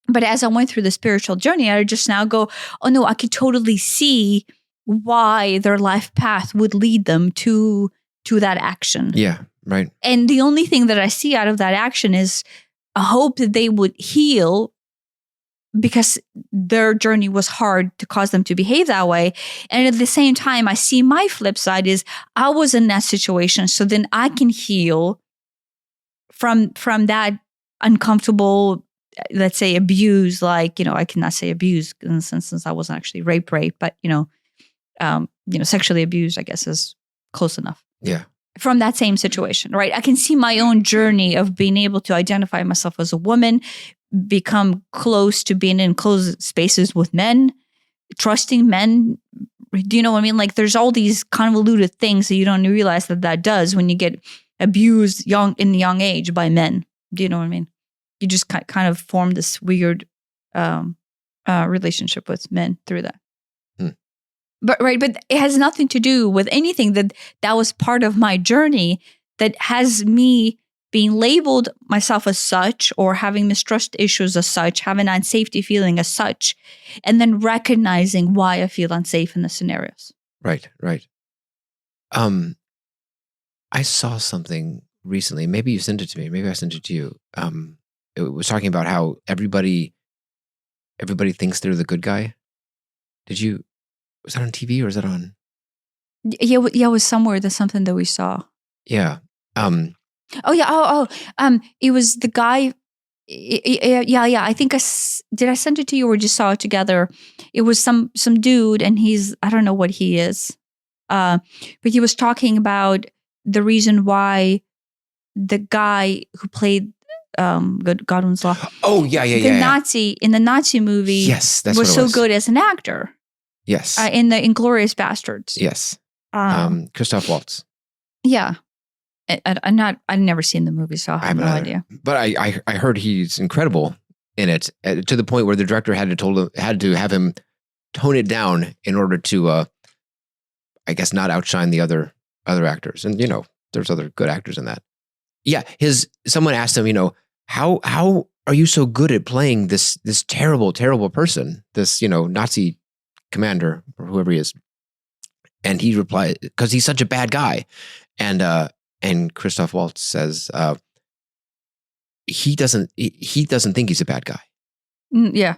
S2: But as I went through the spiritual journey, I just now go, oh no, I could totally see why their life path would lead them to that action.
S1: Yeah, right.
S2: And the only thing that I see out of that action is a hope that they would heal, because their journey was hard to cause them to behave that way. And at the same time, I see my flip side is I was in that situation. So then I can heal from that uncomfortable, let's say, abuse. Like, I cannot say abuse in the sense since I wasn't actually rape, but, sexually abused, I guess, is close enough.
S1: Yeah.
S2: From that same situation, right? I can see my own journey of being able to identify myself as a woman, become close to being in closed spaces with men, trusting men. Do you know what I mean? Like there's all these convoluted things that you don't realize that does when you get abused in young age by men. Do you know what I mean? You just kind of form this weird relationship with men through that. But it has nothing to do with anything that was part of my journey that has me being labeled myself as such, or having mistrust issues as such, having an unsafety feeling as such, and then recognizing why I feel unsafe in the scenarios.
S1: Right. I saw something recently. Maybe you sent it to me. Maybe I sent it to you. It was talking about how everybody thinks they're the good guy. Was that on TV or is that on?
S2: Yeah, it was somewhere. That's something that we saw.
S1: Yeah.
S2: It was the guy. Yeah. I think did I send it to you or just saw it together? It was some dude, and I don't know what he is. But he was talking about the reason why the guy who played Godwin's Law.
S1: Oh yeah.
S2: Nazi in the Nazi movie.
S1: Yes, that's
S2: was
S1: what it
S2: so
S1: was.
S2: good as an actor.
S1: Yes.
S2: In the Inglourious Bastards.
S1: Yes. Christoph Waltz.
S2: Yeah. I've never seen the movie, so I have no idea.
S1: But I heard he's incredible in it, to the point where the director had to have him tone it down in order to, I guess, not outshine the other actors. And there's other good actors in that. Yeah, someone asked him, how are you so good at playing this terrible person, this Nazi commander or whoever he is? And he replied, because he's such a bad guy. And Christoph Waltz says he doesn't think he's a bad guy.
S2: Yeah.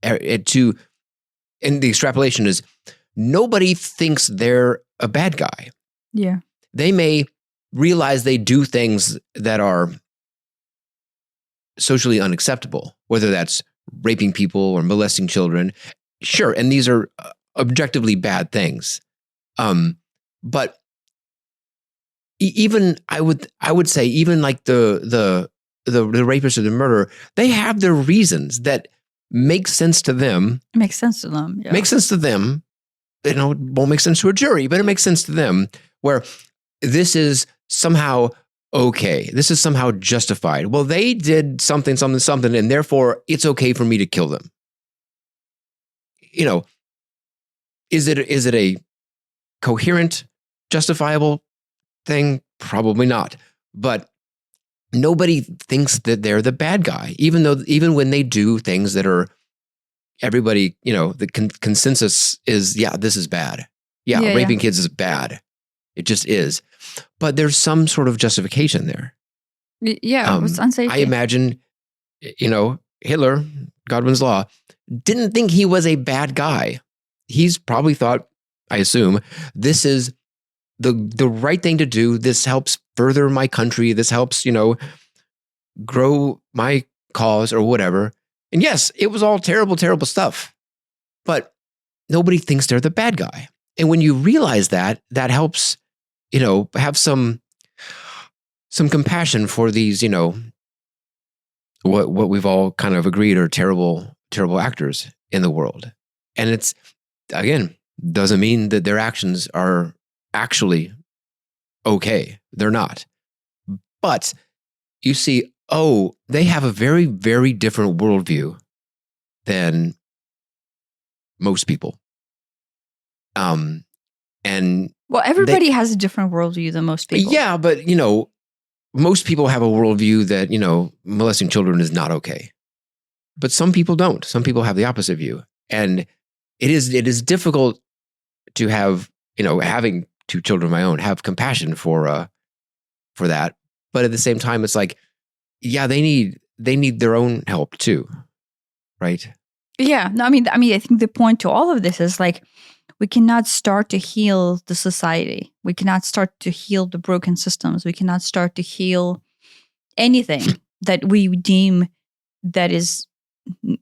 S1: And the extrapolation is nobody thinks they're a bad guy.
S2: Yeah.
S1: They may realize they do things that are socially unacceptable, whether that's raping people or molesting children. Sure, and these are objectively bad things. But even I would say even like the rapist or the murderer, they have their reasons that make sense to them.
S2: It makes sense to them. Yeah.
S1: Makes sense to them. It won't make sense to a jury, but it makes sense to them, where this is somehow okay. This is somehow justified. Well, they did something, and therefore it's okay for me to kill them. Is it a coherent, justifiable thing? Probably not. But nobody thinks that they're the bad guy, even when they do things that are everybody, the consensus is, yeah, this is bad. Yeah, raping kids is bad. It just is. But there's some sort of justification there.
S2: Yeah, it was unsafety.
S1: I imagine, Hitler, Godwin's Law, didn't think he was a bad guy. He's probably thought, I assume, this is the right thing to do. This helps further my country. This helps, grow my cause or whatever. And yes, it was all terrible, terrible stuff. But nobody thinks they're the bad guy. And when you realize that helps, have some compassion for these, what we've all kind of agreed are terrible, terrible actors in the world. And it's, again, doesn't mean that their actions are actually okay. They're not. But you see, they have a very, very different worldview than most people. And
S2: Well, everybody has a different worldview than most people.
S1: yeah, but most people have a worldview that, molesting children is not okay. But some people don't. Some people have the opposite view. And it is difficult to have, having 2 children of my own, have compassion for that. But at the same time, it's like, yeah, they need their own help too. Right?
S2: Yeah. No, I mean, I think the point to all of this is like, we cannot start to heal the society. We cannot start to heal the broken systems. We cannot start to heal anything that we deem that is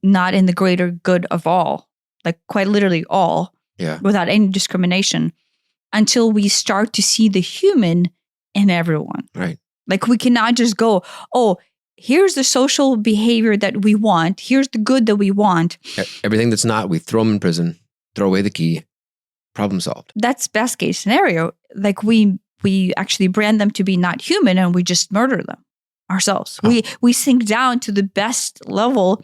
S2: not in the greater good of all, like quite literally all, without any discrimination, until we start to see the human in everyone.
S1: Right.
S2: Like we cannot just go, here's the social behavior that we want. Here's the good that we want.
S1: Everything that's not, we throw them in prison, throw away the key, problem solved.
S2: That's best case scenario. Like we actually brand them to be not human and we just murder them ourselves. We sink down to the best level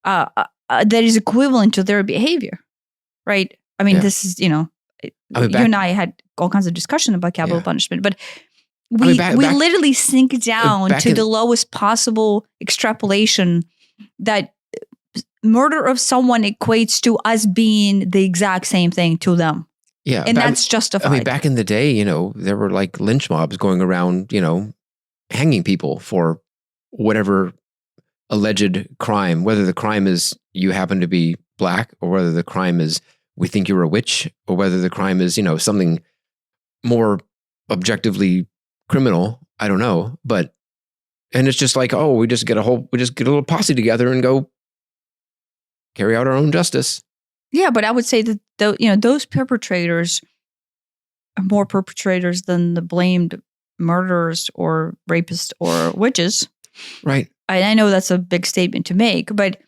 S2: that is equivalent to their behavior. Right? I mean, this is, you and I had all kinds of discussion about capital punishment, but we literally sink down to the lowest possible extrapolation that murder of someone equates to us being the exact same thing to them.
S1: Yeah.
S2: And that's justified.
S1: I mean, back in the day, there were like lynch mobs going around, hanging people for whatever alleged crime, whether the crime is you happen to be black or whether the crime is we think you're a witch or whether the crime is, something more objectively criminal. I don't know. And it's just like, we just get a little posse together and go carry out our own justice.
S2: Yeah, but I would say that those perpetrators are more perpetrators than the blamed murderers or rapists or witches.
S1: Right.
S2: I know that's a big statement to make, but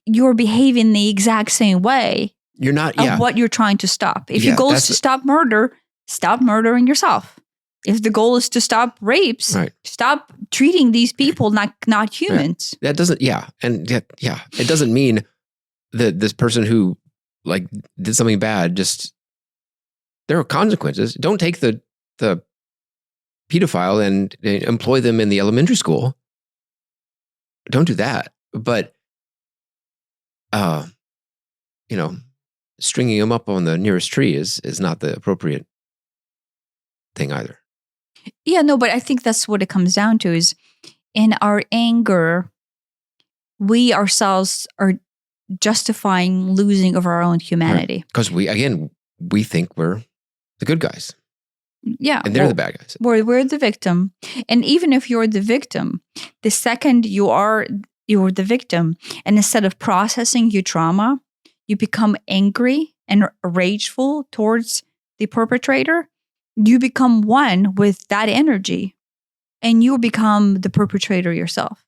S2: you're behaving the exact same way.
S1: You're not
S2: of what you're trying to stop. If your goal is to stop murder, stop murdering yourself. If the goal is to stop rapes, stop treating these people not humans.
S1: That doesn't, it doesn't mean that this person who like did something bad, just there are consequences. Don't take the pedophile and employ them in the elementary school. Don't do that. But, stringing them up on the nearest tree is not the appropriate thing either.
S2: Yeah, no, but I think that's what it comes down to is in our anger, we ourselves are justifying losing of our own humanity.
S1: Because we think we're the good guys.
S2: Yeah.
S1: And they're the bad guys.
S2: We're the victim. And even if you're the victim, the second you're the victim, and instead of processing your trauma, you become angry and rageful towards the perpetrator, you become one with that energy and you become the perpetrator yourself.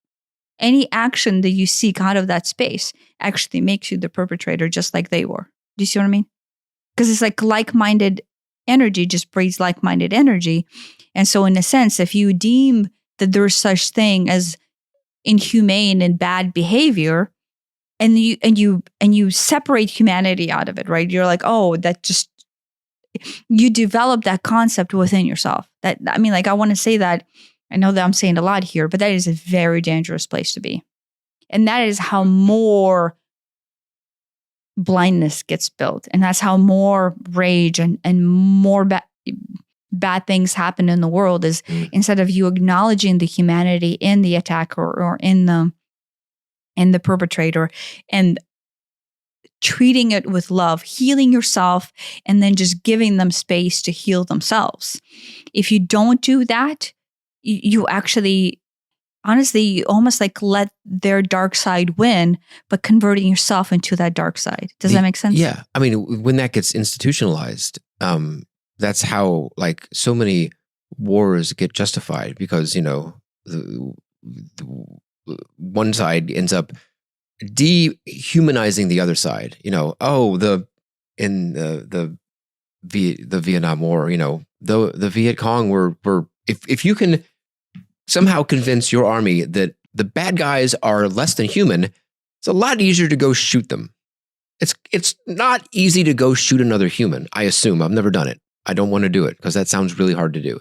S2: Any action that you seek out of that space actually makes you the perpetrator just like they were. Do you see what I mean? Because it's like-minded energy just breeds like-minded energy. And so in a sense, if you deem that there's such thing as inhumane and bad behavior, and you separate humanity out of it, right? You're like, you develop that concept within yourself. I want to say that, I know that I'm saying a lot here, but that is a very dangerous place to be. And that is how more blindness gets built. And that's how more rage and more bad things happen in the world is instead of you acknowledging the humanity in the attacker or in the perpetrator and treating it with love, healing yourself, and then just giving them space to heal themselves. If you don't do that, you actually, honestly, almost like let their dark side win, but converting yourself into that dark side. Does that make sense?
S1: Yeah. I mean, when that gets institutionalized, that's how like so many wars get justified because, the one side ends up dehumanizing the other side. In the Vietnam War, the Viet Cong were if you can somehow convince your army that the bad guys are less than human, it's a lot easier to go shoot them. It's not easy to go shoot another human, I assume. I've never done it. I don't want to do it because that sounds really hard to do.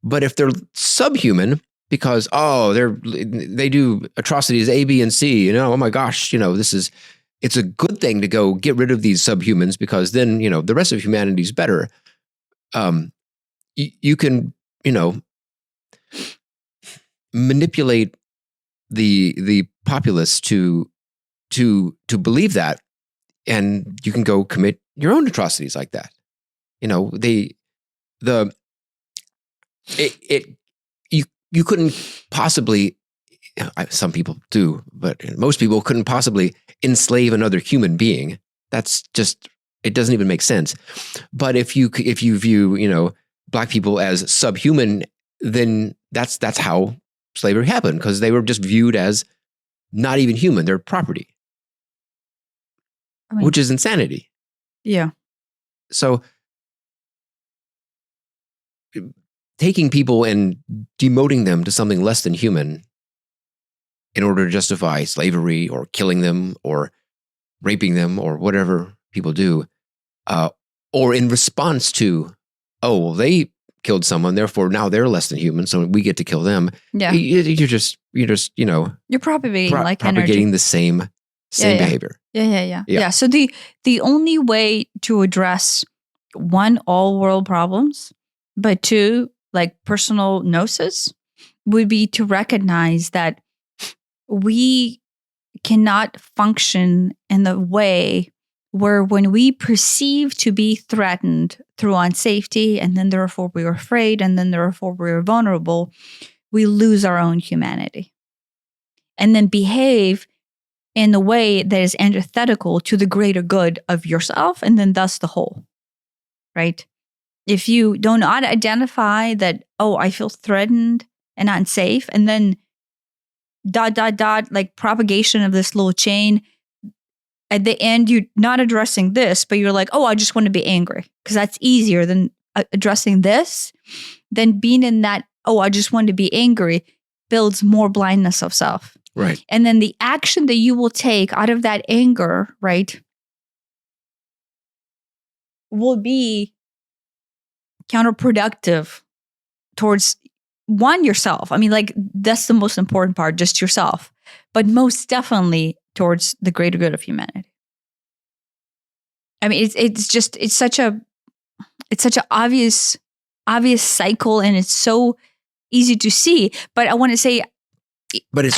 S1: But if they're subhuman, because they do atrocities A, B, and C, oh my gosh, it's a good thing to go get rid of these subhumans because then the rest of humanity is better. You can manipulate the populace to believe that, and you can go commit your own atrocities like that. You couldn't possibly, some people do, but most people couldn't possibly enslave another human being. That's just, it doesn't even make sense. But if you view, Black people as subhuman, then that's how slavery happened, because they were just viewed as not even human. They're property, which is insanity.
S2: Yeah.
S1: So taking people and demoting them to something less than human in order to justify slavery or killing them or raping them or whatever people do, or in response to, they killed someone, therefore now they're less than human, so we get to kill them.
S2: Yeah,
S1: you're just
S2: you're propagating
S1: propagating the same behavior.
S2: Yeah. So the only way to address one, all world problems, but two, like personal gnosis, would be to recognize that we cannot function in the way where when we perceive to be threatened through unsafety, and then therefore we're afraid, and then therefore we're vulnerable, we lose our own humanity. And then behave in a way that is antithetical to the greater good of yourself, and then thus the whole, right? If you do not identify that, I feel threatened and unsafe, and then ... like propagation of this little chain, at the end, you're not addressing this, but you're like, I just want to be angry, because that's easier than addressing this. Then being in that, I just want to be angry, builds more blindness of self.
S1: Right.
S2: And then the action that you will take out of that anger, right, will be counterproductive towards yourself. That's the most important part, just yourself, but most definitely towards the greater good of humanity. It's such an obvious cycle, and it's so easy to see. But I want to say,
S1: but it's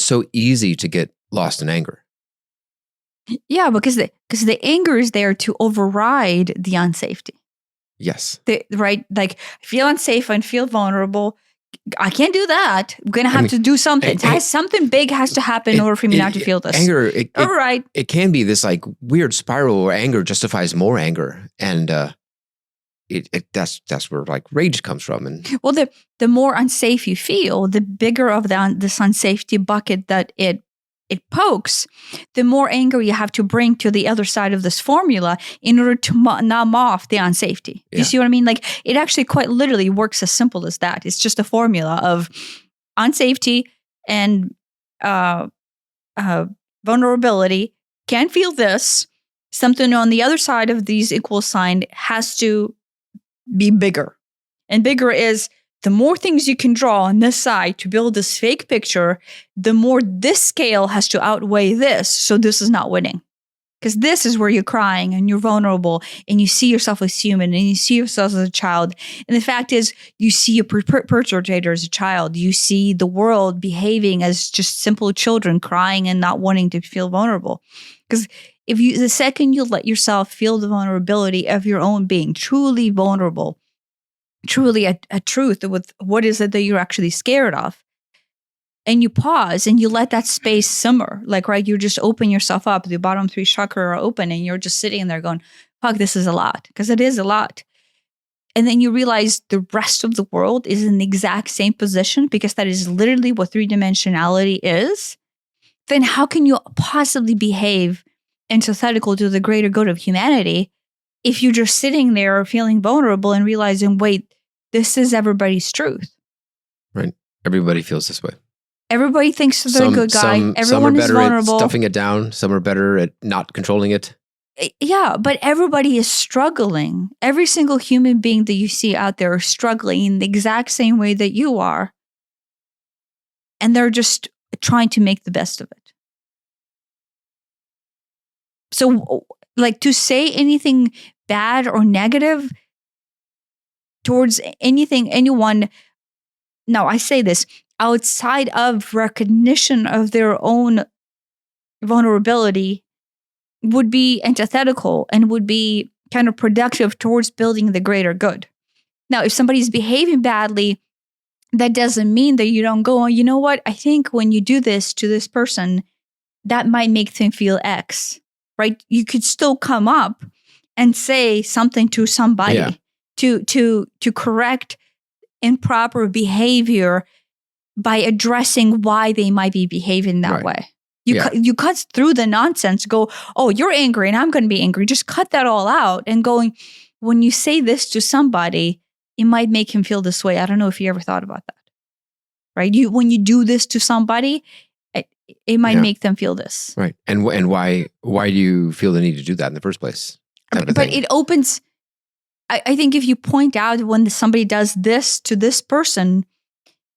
S1: so easy to get lost in anger.
S2: Yeah, because the anger is there to override the unsafety.
S1: Yes.
S2: Right? Like, I feel unsafe and feel vulnerable. I can't do that. I'm going to have to do something. Something big has to happen in order for me not to feel this.
S1: Anger,
S2: all right.
S1: It can be this like weird spiral where anger justifies more anger. And that's where like rage comes from. And
S2: well, the more unsafe you feel, the bigger of this unsafety bucket that it pokes, the more anger you have to bring to the other side of this formula in order to numb off the unsafety. Do you see what I mean? Like, it actually quite literally works as simple as that. It's just a formula of unsafety and vulnerability. Can't feel this. Something on the other side of these equal sign has to be bigger. And bigger is the more things you can draw on this side to build this fake picture, the more this scale has to outweigh this. So this is not winning. Because this is where you're crying and you're vulnerable and you see yourself as human and you see yourself as a child. And the fact is, you see a perpetrator as a child. You see the world behaving as just simple children crying and not wanting to feel vulnerable. Because the second you let yourself feel the vulnerability of your own being, truly vulnerable, truly a truth with what is it that you're actually scared of, and you pause and you let that space simmer, like, right, you just open yourself up, the bottom three chakra are open, and you're just sitting there going, fuck, this is a lot, because it is a lot. And then you realize the rest of the world is in the exact same position, because that is literally what three-dimensionality is. Then how can you possibly behave antithetical to the greater good of humanity if you're just sitting there feeling vulnerable and realizing, wait, this is everybody's truth.
S1: Right. Everybody feels this way.
S2: Everybody thinks they're a good guy. Everyone
S1: some are
S2: is
S1: better
S2: vulnerable.
S1: at stuffing it down. Some are better at not controlling it.
S2: Yeah, but everybody is struggling. Every single human being that you see out there is struggling in the exact same way that you are. And they're just trying to make the best of it. So, like, to say anything bad or negative towards anyone, now I say this, outside of recognition of their own vulnerability would be antithetical and would be kind of productive towards building the greater good. Now, if somebody's behaving badly, that doesn't mean that you don't go, you know what? I think when you do this to this person, that might make them feel X, right? You could still come up and say something to somebody to correct improper behavior by addressing why they might be behaving that way. You cut through the nonsense, go, oh, you're angry and I'm going to be angry. Just cut that all out and going, when you say this to somebody, it might make him feel this way. I don't know if you ever thought about that, right? When you do this to somebody, it might make them feel this.
S1: Right. And why do you feel the need to do that in the first place?
S2: But it opens, I think if you point out when somebody does this to this person,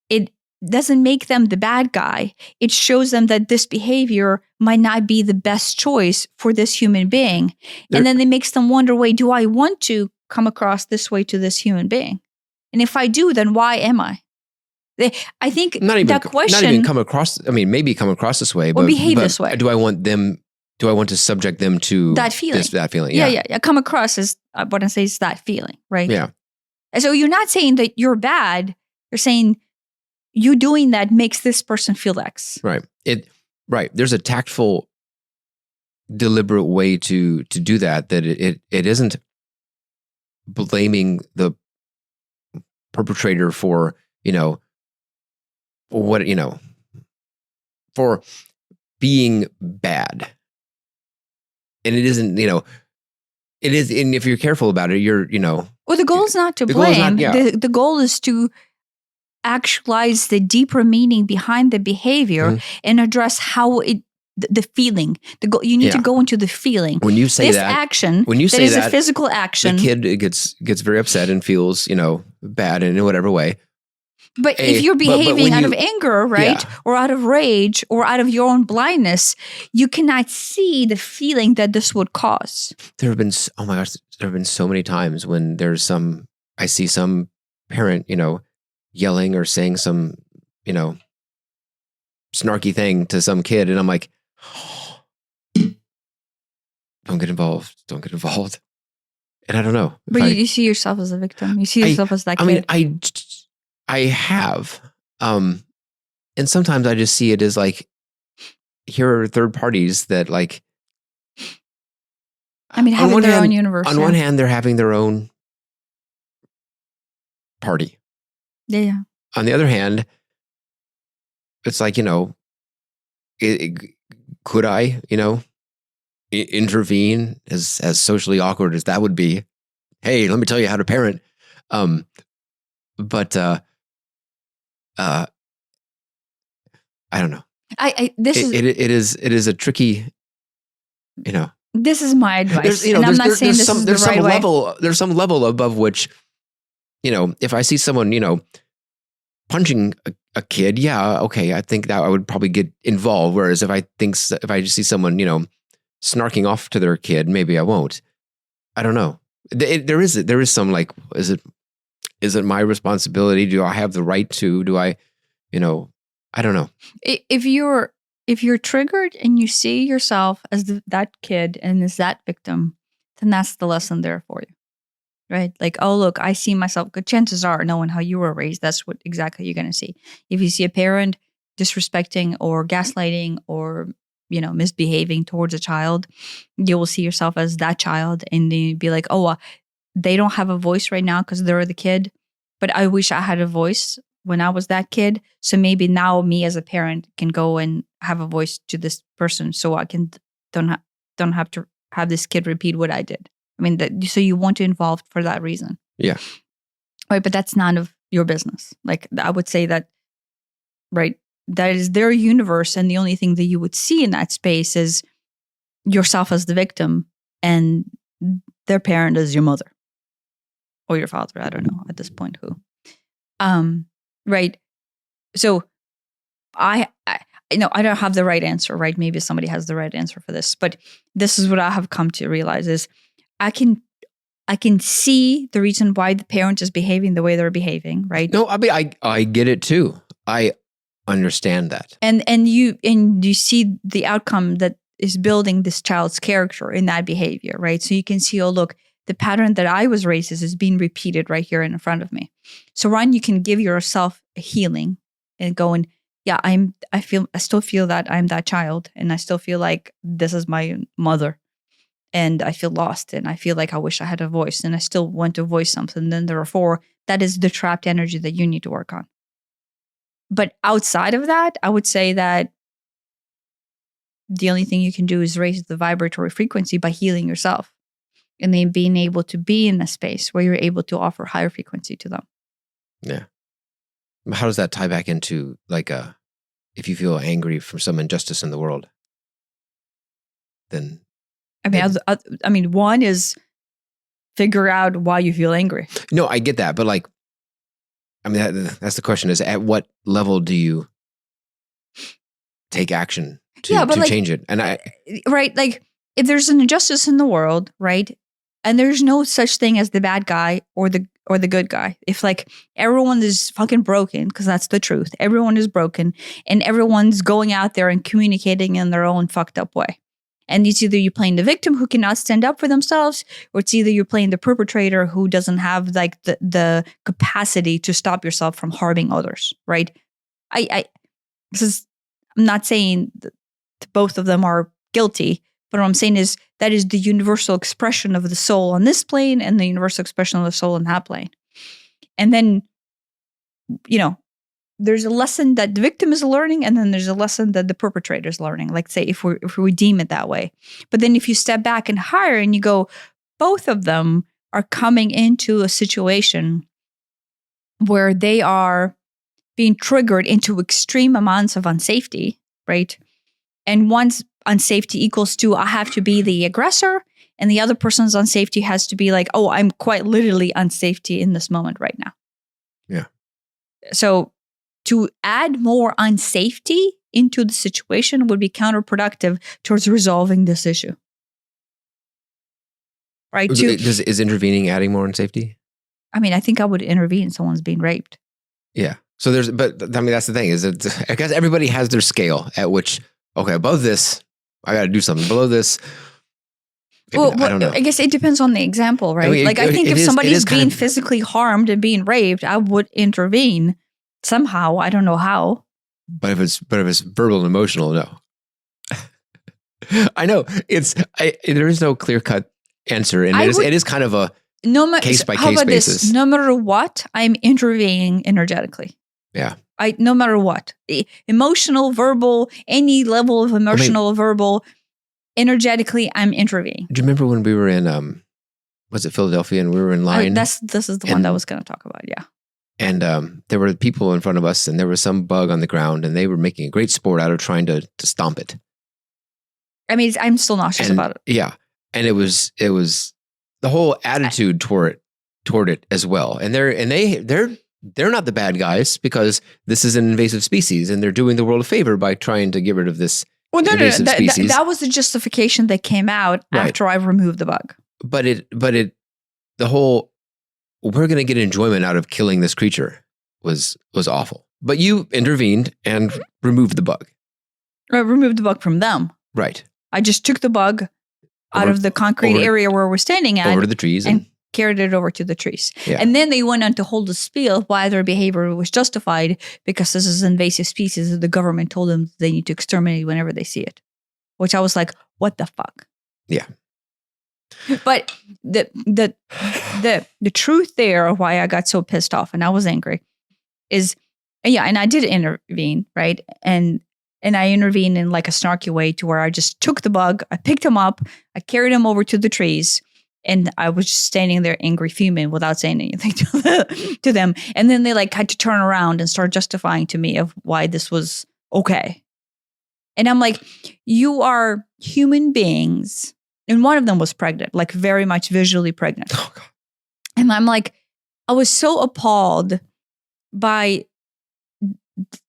S2: it doesn't make them the bad guy. It shows them that this behavior might not be the best choice for this human being. And then it makes them wonder, wait, do I want to come across this way to this human being? And if I do, then why am I? I think that question...
S1: Not even come across, maybe come across this way, but
S2: behave this way.
S1: Do I want to subject them to
S2: that feeling?
S1: That feeling,
S2: yeah. Come across as, what I say is that feeling, right?
S1: Yeah.
S2: And so you're not saying that you're bad. You're saying you doing that makes this person feel X.
S1: Right. There's a tactful, deliberate way to do that. That it isn't blaming the perpetrator for for being bad, and it isn't. It is, and if you're careful about it,
S2: Well, the goal is not to blame. The goal is to actualize the deeper meaning behind the behavior and address how the feeling. You need to go into the feeling.
S1: When you say
S2: this
S1: that
S2: action,
S1: when you say
S2: that is
S1: that,
S2: a physical action,
S1: the kid gets very upset and feels bad in whatever way.
S2: But if you're behaving out of anger, right, or out of rage, or out of your own blindness, you cannot see the feeling that this would cause.
S1: There have been, oh my gosh, there have been so many times when I see some parent, yelling or saying some, snarky thing to some kid, and I'm like, oh, don't get involved. And I don't know.
S2: But you see yourself as a victim. You see yourself as that kid.
S1: I have. And sometimes I just see it as like, here are third parties that
S2: having their own universe.
S1: On one hand, they're having their own party.
S2: Yeah.
S1: On the other hand, it's like, could I, intervene as socially awkward as that would be? Hey, let me tell you how to parent. But I don't know. It is a tricky,
S2: This is my advice, and I'm not saying this is the right way.
S1: There's some level above which, if I see someone, punching a kid, okay, I think that I would probably get involved. Whereas if I just see someone, snarking off to their kid, maybe I won't. I don't know. There is some is it my responsibility? Do I have the right to? Do I, I don't know.
S2: If you're triggered and you see yourself as that kid and as that victim, then that's the lesson there for you, right? Like, oh, look, I see myself. Good chances are, knowing how you were raised, that's what exactly you're going to see. If you see a parent disrespecting or gaslighting or misbehaving towards a child, you will see yourself as that child, and then you'd be like, oh, they don't have a voice right now because they're the kid, but I wish I had a voice when I was that kid. So maybe now me as a parent can go and have a voice to this person, so I can don't have to have this kid repeat what I did. I mean, so you want to involve for that reason.
S1: Yeah.
S2: Right. But that's none of your business. Like, I would say that, right, that is their universe. And the only thing that you would see in that space is yourself as the victim and their parent as your mother or your father. I don't know at this point who. Right. So I don't have the right answer, right? Maybe somebody has the right answer for this, but this is what I have come to realize is I can see the reason why the parent is behaving the way they're behaving, right?
S1: No, I mean, I get it too. I understand that.
S2: And you see the outcome that is building this child's character in that behavior, right? So you can see, oh, look, the pattern that I was raised as is being repeated right here in front of me. So Ryan, you can give yourself a healing and going, yeah, I still feel that I'm that child, and I still feel like this is my mother, and I feel lost, and I feel like I wish I had a voice, and I still want to voice something. Then therefore, that is the trapped energy that you need to work on. But outside of that, I would say that the only thing you can do is raise the vibratory frequency by healing yourself, and then being able to be in a space where you're able to offer higher frequency to them.
S1: Yeah. How does that tie back into like if you feel angry from some injustice in the world, then
S2: I mean, one is figure out why you feel angry.
S1: No, I get that, but like, I mean, that's the question: is at what level do you take action to change it? And
S2: right, like if there's an injustice in the world, right, and there's no such thing as the bad guy or the good guy. If like everyone is fucking broken, because that's the truth, everyone is broken, and everyone's going out there and communicating in their own fucked up way. And it's either you're playing the victim who cannot stand up for themselves, or it's either you're playing the perpetrator who doesn't have like the capacity to stop yourself from harming others, right? I'm not saying that both of them are guilty, but what I'm saying is that is the universal expression of the soul on this plane and the universal expression of the soul on that plane. And then, there's a lesson that the victim is learning, and then there's a lesson that the perpetrator is learning. Like, say, if we deem it that way. But then if you step back and higher and you go, both of them are coming into a situation where they are being triggered into extreme amounts of unsafety, right? And one's unsafety equals to, I have to be the aggressor, and the other person's unsafety has to be like, oh, I'm quite literally unsafety in this moment right now.
S1: Yeah.
S2: So to add more unsafety into the situation would be counterproductive towards resolving this issue. Right?
S1: Is intervening adding more unsafety?
S2: I mean, I think I would intervene if someone's being raped.
S1: Yeah. So but I mean, that's the thing is that I guess everybody has their scale at which, okay, above this, I got to do something. Below this,
S2: well,
S1: I don't know.
S2: I guess it depends on the example, right?
S1: I mean,
S2: I think if somebody's being physically harmed and being raped, I would intervene. Somehow, I don't know how. But
S1: if it's verbal and emotional, no. I know there is no clear cut answer, and it is kind of a case by case basis.
S2: No matter what, I'm intervening energetically.
S1: Yeah.
S2: No matter what, emotional, verbal, any level of emotional, verbal, energetically, I'm intervening.
S1: Do you remember when we were in was it Philadelphia, and we were in line?
S2: This is the one that I was going to talk about. Yeah.
S1: And there were people in front of us, and there was some bug on the ground, and they were making a great sport out of trying to stomp it.
S2: I mean, I'm still nauseous about it.
S1: Yeah, and it was the whole attitude toward it as well. And they're not the bad guys, because this is an invasive species, and they're doing the world a favor by trying to get rid of this invasive species.
S2: That was the justification that came out after I removed the bug.
S1: But the whole, we're going to get enjoyment out of killing this creature was awful. But you intervened and removed the bug.
S2: I removed the bug from them.
S1: Right.
S2: I just took the bug out of the concrete area where we're standing at.
S1: Over to the trees.
S2: And carried it over to the trees.
S1: Yeah.
S2: And then they went on to hold a spiel why their behavior was justified, because this is an invasive species that the government told them they need to exterminate whenever they see it. Which I was like, what the fuck?
S1: Yeah.
S2: But the truth there, why I got so pissed off and I was angry, is, and I did intervene, right? And And I intervened in like a snarky way to where I just took the bug, I picked him up, I carried him over to the trees, and I was just standing there angry, fuming without saying anything to them. And then they like had to turn around and start justifying to me of why this was okay. And I'm like, you are human beings. And one of them was pregnant, like very much visually pregnant.
S1: Oh, God.
S2: And I'm like, I was so appalled by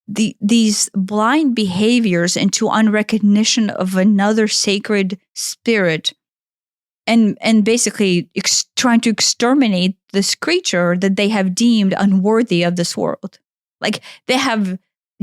S2: these blind behaviors into unrecognition of another sacred spirit and basically trying to exterminate this creature that they have deemed unworthy of this world. Like they have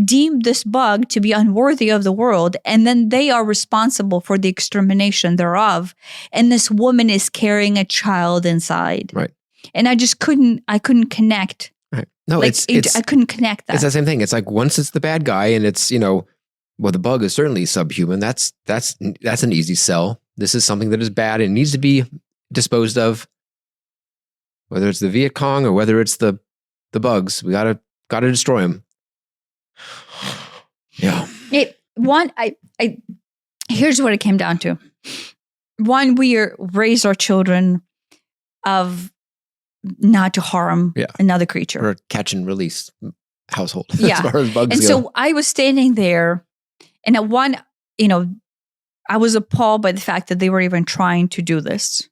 S2: deemed this bug to be unworthy of the world, and then they are responsible for the extermination thereof. And this woman is carrying a child inside.
S1: Right.
S2: And I just couldn't connect.
S1: Right. No,
S2: like, I couldn't connect that.
S1: It's the same thing. It's like once it's the bad guy and it's, well, the bug is certainly subhuman. That's an easy sell. This is something that is bad and needs to be disposed of. Whether it's the Viet Cong or whether it's the bugs, we gotta destroy them. Yeah.
S2: Here's what it came down to. One, we raise our children of not to harm another creature.
S1: Or a catch and release household
S2: yeah.
S1: as far as bugs
S2: and
S1: go.
S2: So I was standing there, and at one, I was appalled by the fact that they were even trying to do this.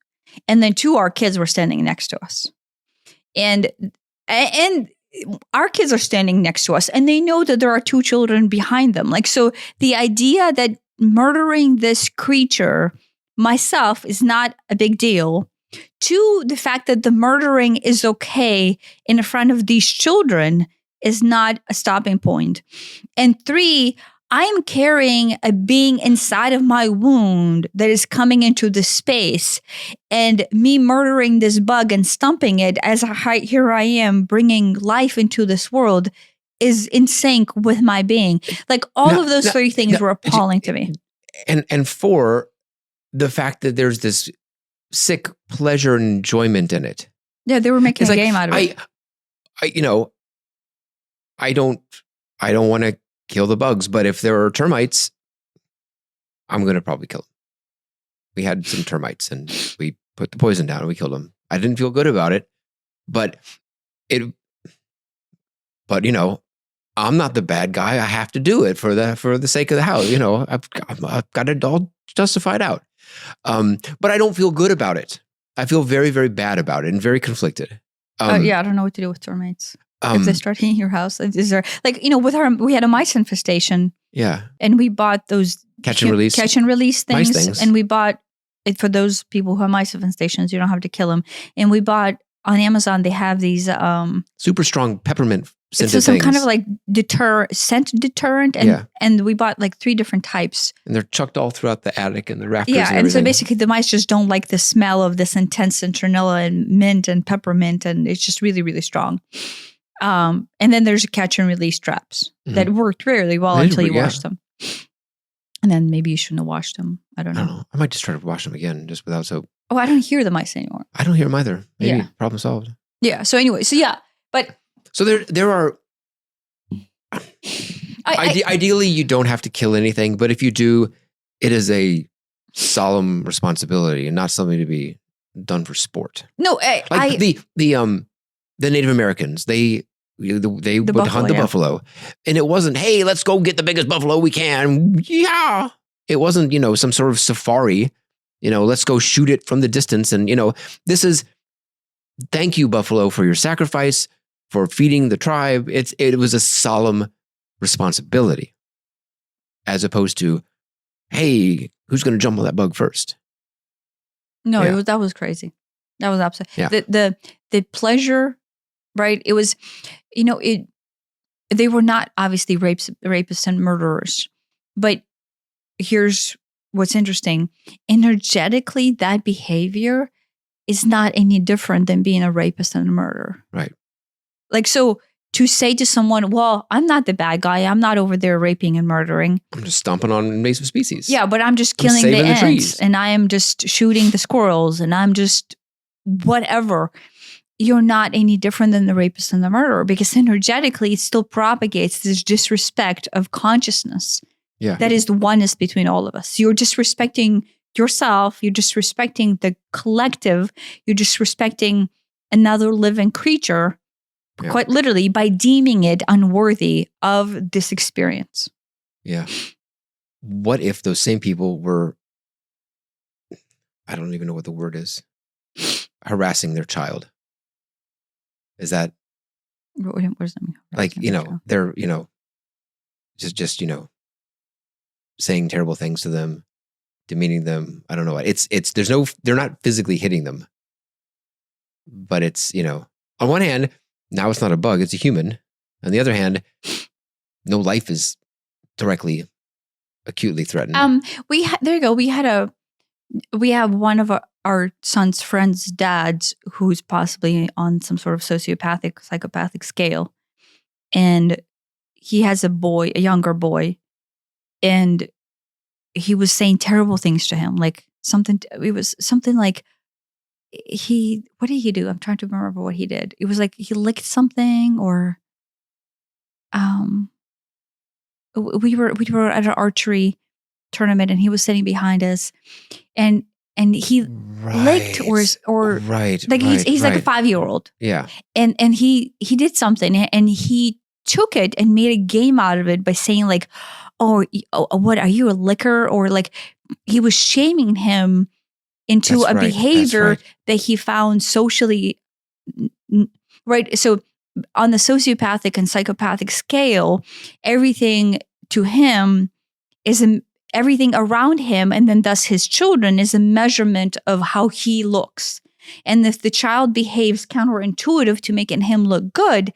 S2: And then two, our kids were standing next to us. And our kids are standing next to us, and they know that there are two children behind them. Like, so the idea that murdering this creature myself is not a big deal. Two, the fact that the murdering is okay in front of these children is not a stopping point. And three, I'm carrying a being inside of my wound that is coming into the space, and me murdering this bug and stumping it as here I am bringing life into this world is in sync with my being. Like all of those three things were appalling to me.
S1: And four, the fact that there's this sick pleasure and enjoyment in it.
S2: Yeah, they were making a game out of it.
S1: I don't want to kill the bugs, but if there are termites, I'm going to probably kill them. We had some termites and we put the poison down and we killed them. I didn't feel good about it, but I'm not the bad guy. I have to do it for the sake of the house. I've got it all justified out. But I don't feel good about it. I feel very, very bad about it and very conflicted.
S2: I don't know what to do with termites. If they start hitting your house, is there we had a mice infestation.
S1: Yeah.
S2: And we bought those catch and release things. And we bought it for those people who have mice infestations. You don't have to kill them. And we bought on Amazon, they have these
S1: super strong peppermint scented
S2: it's some
S1: things.
S2: kind of like scent deterrent, and we bought like 3 different types.
S1: And they're chucked all throughout the attic and the rafters.
S2: Yeah, and so basically the mice just don't like the smell of this intense citronella and mint and peppermint, and it's just really, really strong. And then there's catch and release traps that worked really well until you washed them. And then maybe you shouldn't have washed them. I don't know.
S1: I might just try to wash them again just without soap. Oh,
S2: I don't hear the mice anymore.
S1: I don't hear them either. Maybe problem solved.
S2: Yeah. So anyway, but
S1: so there are. Ideally, you don't have to kill anything, but if you do, it is a solemn responsibility and not something to be done for sport.
S2: No,
S1: the Native Americans, they would hunt the buffalo, and it wasn't, hey, let's go get the biggest buffalo we can. Yeah, it wasn't, some sort of safari. Let's go shoot it from the distance, and this is thank you, buffalo, for your sacrifice, for feeding the tribe. It was a solemn responsibility, as opposed to, hey, who's going to jump on that bug first?
S2: No, that was crazy. That was absolute.
S1: Yeah.
S2: The pleasure, right? It was, they were not obviously rapists and murderers, but here's what's interesting. Energetically, that behavior is not any different than being a rapist and a murderer.
S1: Right.
S2: Like, so to say to someone, well, I'm not the bad guy. I'm not over there raping and murdering.
S1: I'm just stomping on invasive species.
S2: Yeah, but I'm just killing the ants and I am just shooting the squirrels and I'm just whatever. You're not any different than the rapist and the murderer, because energetically it still propagates this disrespect of consciousness
S1: Yeah.
S2: That is the oneness between all of us. You're disrespecting yourself. You're disrespecting the collective. You're disrespecting another living creature, quite literally, by deeming it unworthy of this experience.
S1: Yeah. What if those same people were, I don't even know what the word is, harassing their child? Is that
S2: What does that mean?
S1: like, they're, just saying terrible things to them, demeaning them. I don't know. They're not physically hitting them, but it's, on one hand, now it's not a bug, it's a human. On the other hand, no life is directly, acutely threatened.
S2: There you go. We have one of our son's friends' dads who's possibly on some sort of sociopathic, psychopathic scale. And he has a younger boy, and he was saying terrible things to him. Like it was something like what did he do? I'm trying to remember what he did. It was like he licked something, or we were at an archery tournament, and he was sitting behind us, and he licked or
S1: right,
S2: like he's like a 5-year-old.
S1: Yeah.
S2: And he did something, and he took it and made a game out of it by saying like, oh, what are you, a licker? Or like he was shaming him into a behavior that he found socially right. So on the sociopathic and psychopathic scale, everything to him is everything around him, and then thus his children, is a measurement of how he looks. And if the child behaves counterintuitive to making him look good,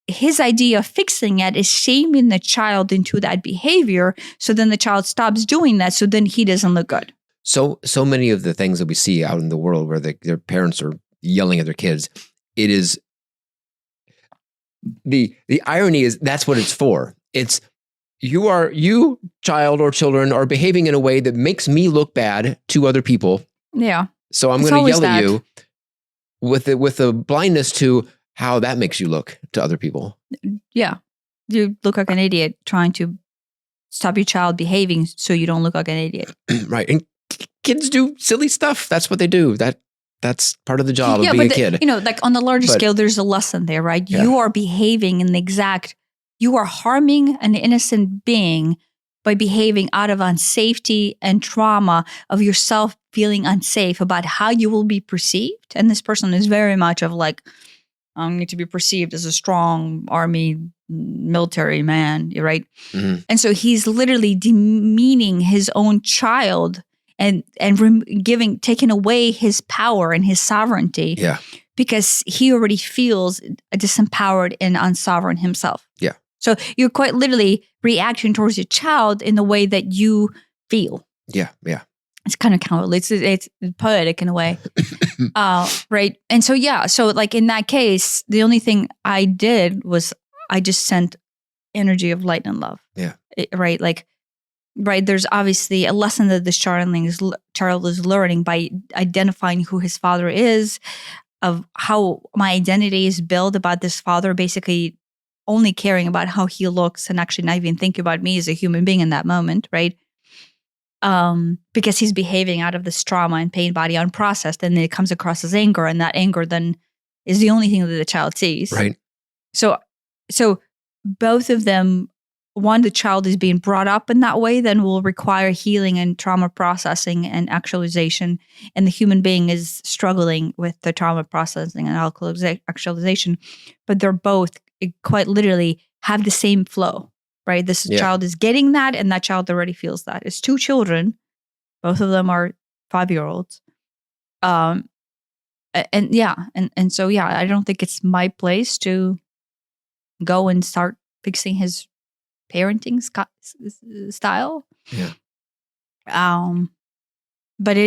S2: his idea of fixing it is shaming the child into that behavior. So then the child stops doing that. So then he doesn't look good.
S1: So many of the things that we see out in the world where their parents are yelling at their kids, it is the irony is that's what it's for. It's you child or children are behaving in a way that makes me look bad to other people.
S2: Yeah.
S1: So I'm going to yell at you with a blindness to how that makes you look to other people.
S2: Yeah. You look like an idiot trying to stop your child behaving so you don't look like an idiot.
S1: Right. And kids do silly stuff. That's what they do. That's part of the job of being a kid.
S2: Like on the larger scale, there's a lesson there, right? Yeah. You are behaving you are harming an innocent being by behaving out of unsafety and trauma of yourself feeling unsafe about how you will be perceived. And this person is very much of like, I need to be perceived as a strong army military man, right? Mm-hmm. And so he's literally demeaning his own child and taking away his power and his sovereignty.
S1: Yeah.
S2: Because he already feels disempowered and unsovereign himself.
S1: Yeah.
S2: So you're quite literally reacting towards your child in the way that you feel.
S1: Yeah. Yeah.
S2: It's kind of it's poetic in a way. Right. And so, so like in that case, the only thing I did was I just sent energy of light and love.
S1: Yeah.
S2: Right. Like, right. There's obviously a lesson that this child is learning by identifying who his father is, of how my identity is built about this father, basically only caring about how he looks and actually not even thinking about me as a human being in that moment. Right. Because he's behaving out of this trauma and pain body unprocessed, and then it comes across as anger, and that anger then is the only thing that the child sees.
S1: Right.
S2: So both of them, one, the child is being brought up in that way, then will require healing and trauma processing and actualization, and the human being is struggling with the trauma processing and actualization, but they're both quite literally have the same flow. Right, this child is getting that, and that child already feels that. It's two children, both of them are 5-year-olds, so I don't think it's my place to go and start fixing his parenting style.
S1: Yeah.
S2: But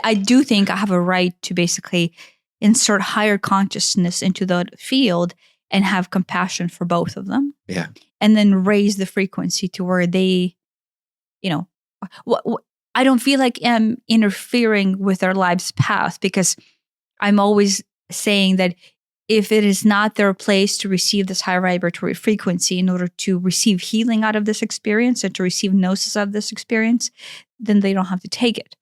S2: I do think I have a right to basically insert higher consciousness into the field and have compassion for both of them.
S1: Yeah.
S2: And then raise the frequency to where they, I don't feel like I'm interfering with their lives' path, because I'm always saying that if it is not their place to receive this high vibratory frequency in order to receive healing out of this experience and to receive gnosis of this experience, then they don't have to take it.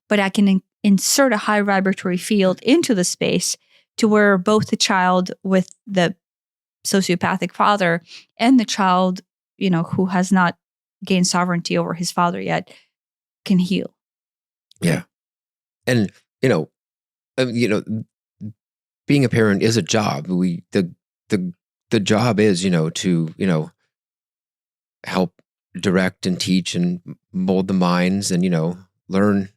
S2: But I can insert a high vibratory field into the space to where both the child with the sociopathic father and the child, who has not gained sovereignty over his father yet, can heal.
S1: Yeah. And, being a parent is a job. The job is, to, help direct and teach and mold the minds and, learn.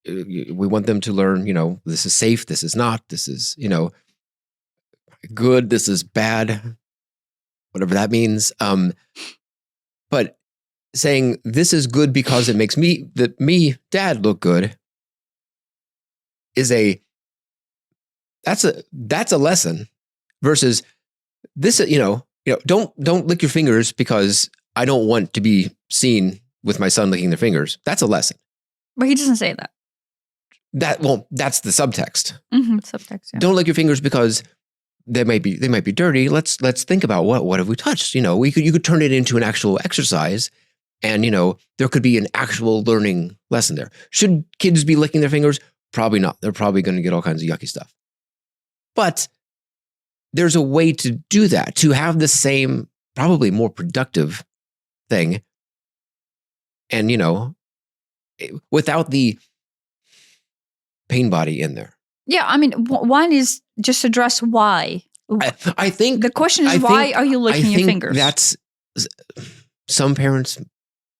S1: We want them to learn, this is safe, this is not, this is, good, this is bad, whatever that means. But saying this is good because it makes me, dad, look good is that's a lesson versus this, don't lick your fingers because I don't want to be seen with my son licking their fingers. That's a lesson.
S2: But he doesn't say that.
S1: That's the subtext.
S2: Subtext. Yeah.
S1: Don't lick your fingers because they might be dirty. Let's think about what have we touched? You could turn it into an actual exercise, and there could be an actual learning lesson there. Should kids be licking their fingers? Probably not. They're probably going to get all kinds of yucky stuff. But there's a way to do that, to have the same, probably more productive thing, and without the pain body in there.
S2: Yeah, I mean, one is just address why.
S1: I think
S2: the question is, why are you licking your fingers?
S1: That's some parents,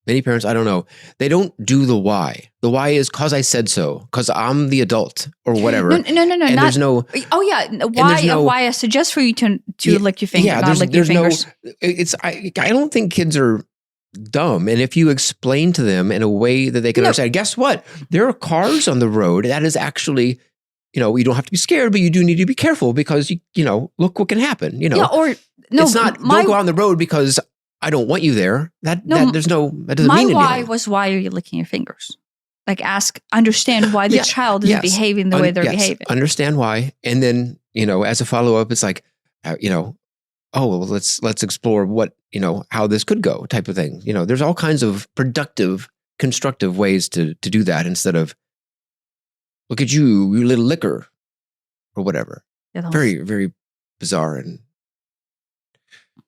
S1: many parents, I don't know. They don't do the why. The why is because I said so, because I'm the adult or whatever.
S2: No.
S1: And there's no.
S2: Oh yeah, why I suggest for you to lick your finger, not lick your fingers.
S1: I don't think kids are dumb, and if you explain to them in a way that they can understand, guess what? There are cars on the road. That is actually, you don't have to be scared, but you do need to be careful because look what can happen.
S2: Yeah, or no,
S1: it's not don't go on the road because I don't want you there. That doesn't mean anything.
S2: My why was, why are you licking your fingers? Like, understand why the child is behaving the way they're behaving.
S1: Understand why, and then as a follow up, it's like oh, well, let's explore what, how this could go type of thing. There's all kinds of productive, constructive ways to do that instead of, look at you little licker or whatever. Yeah, very, very bizarre and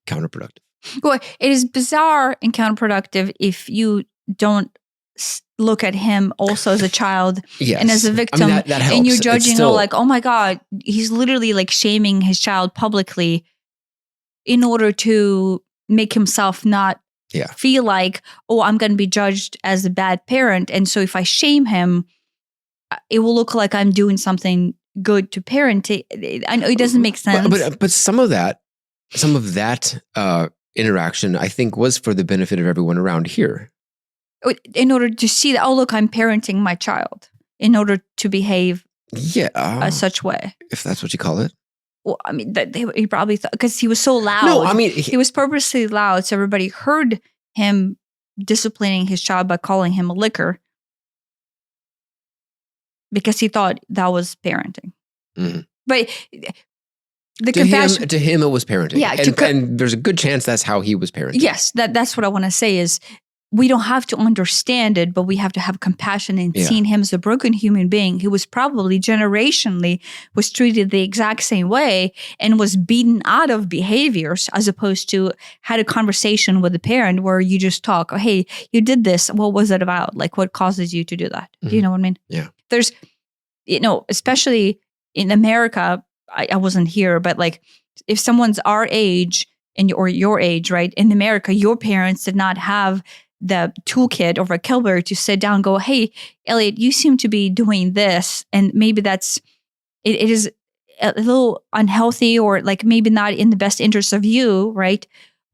S1: counterproductive.
S2: Well, it is bizarre and counterproductive if you don't look at him also as a child and as a victim, that helps. And you're judging like, oh my God, he's literally like shaming his child publicly in order to make himself not feel like, oh, I'm going to be judged as a bad parent. And so if I shame him, it will look like I'm doing something good to parent. I know it doesn't make sense.
S1: But some of that interaction, I think, was for the benefit of everyone around here.
S2: In order to see that, oh, look, I'm parenting my child in order to behave such way.
S1: If that's what you call it.
S2: Well, I mean, he probably thought, because he was so loud.
S1: No, I mean,
S2: he was purposely loud, so everybody heard him disciplining his child by calling him a licker because he thought that was parenting. Mm-hmm. But
S1: to him, it was parenting. Yeah, and there's a good chance that's how he was parenting.
S2: Yes, that's what I want to say is, we don't have to understand it, but we have to have compassion in seeing him as a broken human being who was probably generationally was treated the exact same way and was beaten out of behaviors, as opposed to had a conversation with a parent where you just talk, oh, hey, you did this. What was it about? Like, what causes you to do that? Mm-hmm. Do you know what I mean?
S1: Yeah.
S2: There's, especially in America, I wasn't here, but like if someone's our age or your age, right? In America, your parents did not have the toolkit or vocabulary to sit down and go, hey, Elliot, you seem to be doing this. And maybe it is a little unhealthy or like maybe not in the best interest of you, right?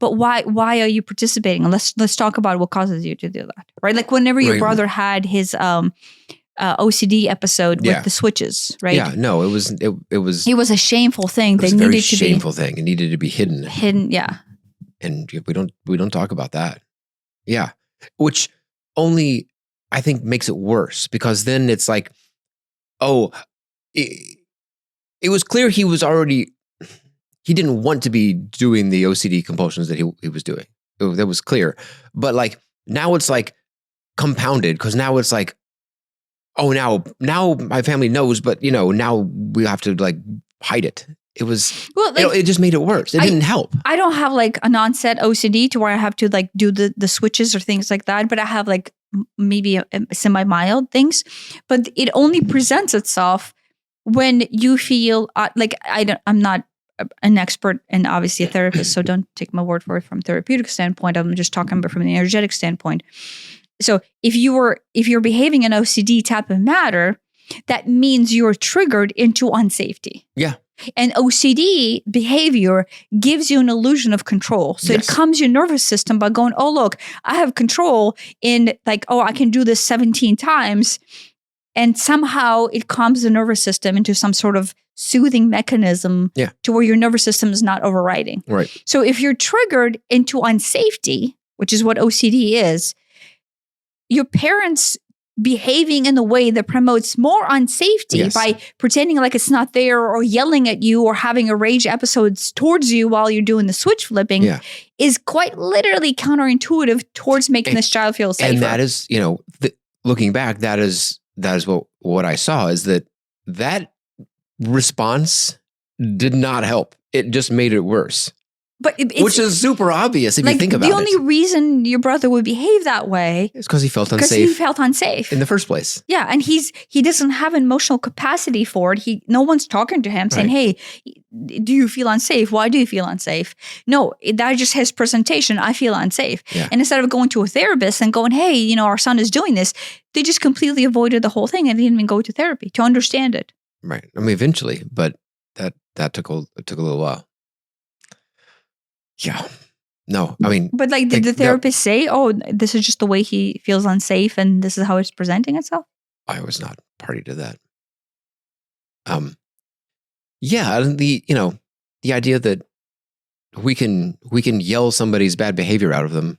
S2: But why are you participating? And let's talk about what causes you to do that, right? Like whenever your brother had his OCD episode with the switches, right?
S1: Yeah, no, it was
S2: it was a shameful thing.
S1: It was a very shameful thing. It needed to be hidden.
S2: Yeah.
S1: And we don't talk about that. Yeah. Which only, I think, makes it worse because then it's like, oh, it was clear he was already he didn't want to be doing the OCD compulsions that he was doing. That was clear. But like now it's like compounded because now it's like, oh, now my family knows, but now we have to like hide it. It was, it just made it worse. It didn't help.
S2: I don't have like an onset OCD to where I have to like do the switches or things like that, but I have like maybe a semi-mild things, but it only presents itself when you feel like I'm not an expert and obviously a therapist, so don't take my word for it from a therapeutic standpoint. I'm just talking about from an energetic standpoint. So if you're behaving in OCD type of matter, that means you're triggered into unsafety.
S1: Yeah.
S2: And OCD behavior gives you an illusion of control. So It calms your nervous system by going, oh, look, I have control in like, oh, I can do this 17 times. And somehow it calms the nervous system into some sort of soothing mechanism to where your nervous system is not overriding.
S1: Right.
S2: So if you're triggered into unsafety, which is what OCD is, your parents behaving in a way that promotes more unsafety by pretending like it's not there or yelling at you or having a rage episodes towards you while you're doing the switch flipping is quite literally counterintuitive towards making this child feel safer.
S1: And that is, looking back, that is what I saw is that response did not help. It just made it worse.
S2: But
S1: which is super obvious if you think about it.
S2: The only reason your brother would behave that way
S1: is because he felt unsafe.
S2: Because he felt unsafe
S1: in the first place.
S2: Yeah, and he doesn't have emotional capacity for it. No one's talking to him saying, "Hey, do you feel unsafe? Why do you feel unsafe?" No, that's just his presentation. I feel unsafe.
S1: Yeah.
S2: And instead of going to a therapist and going, "Hey, our son is doing this," they just completely avoided the whole thing and didn't even go to therapy to understand it.
S1: Right. I mean, eventually, but that took a little while. Yeah. No, I mean.
S2: But like, did the therapist say, oh, this is just the way he feels unsafe and this is how it's presenting itself?
S1: I was not party to that. Yeah, the idea that we can yell somebody's bad behavior out of them.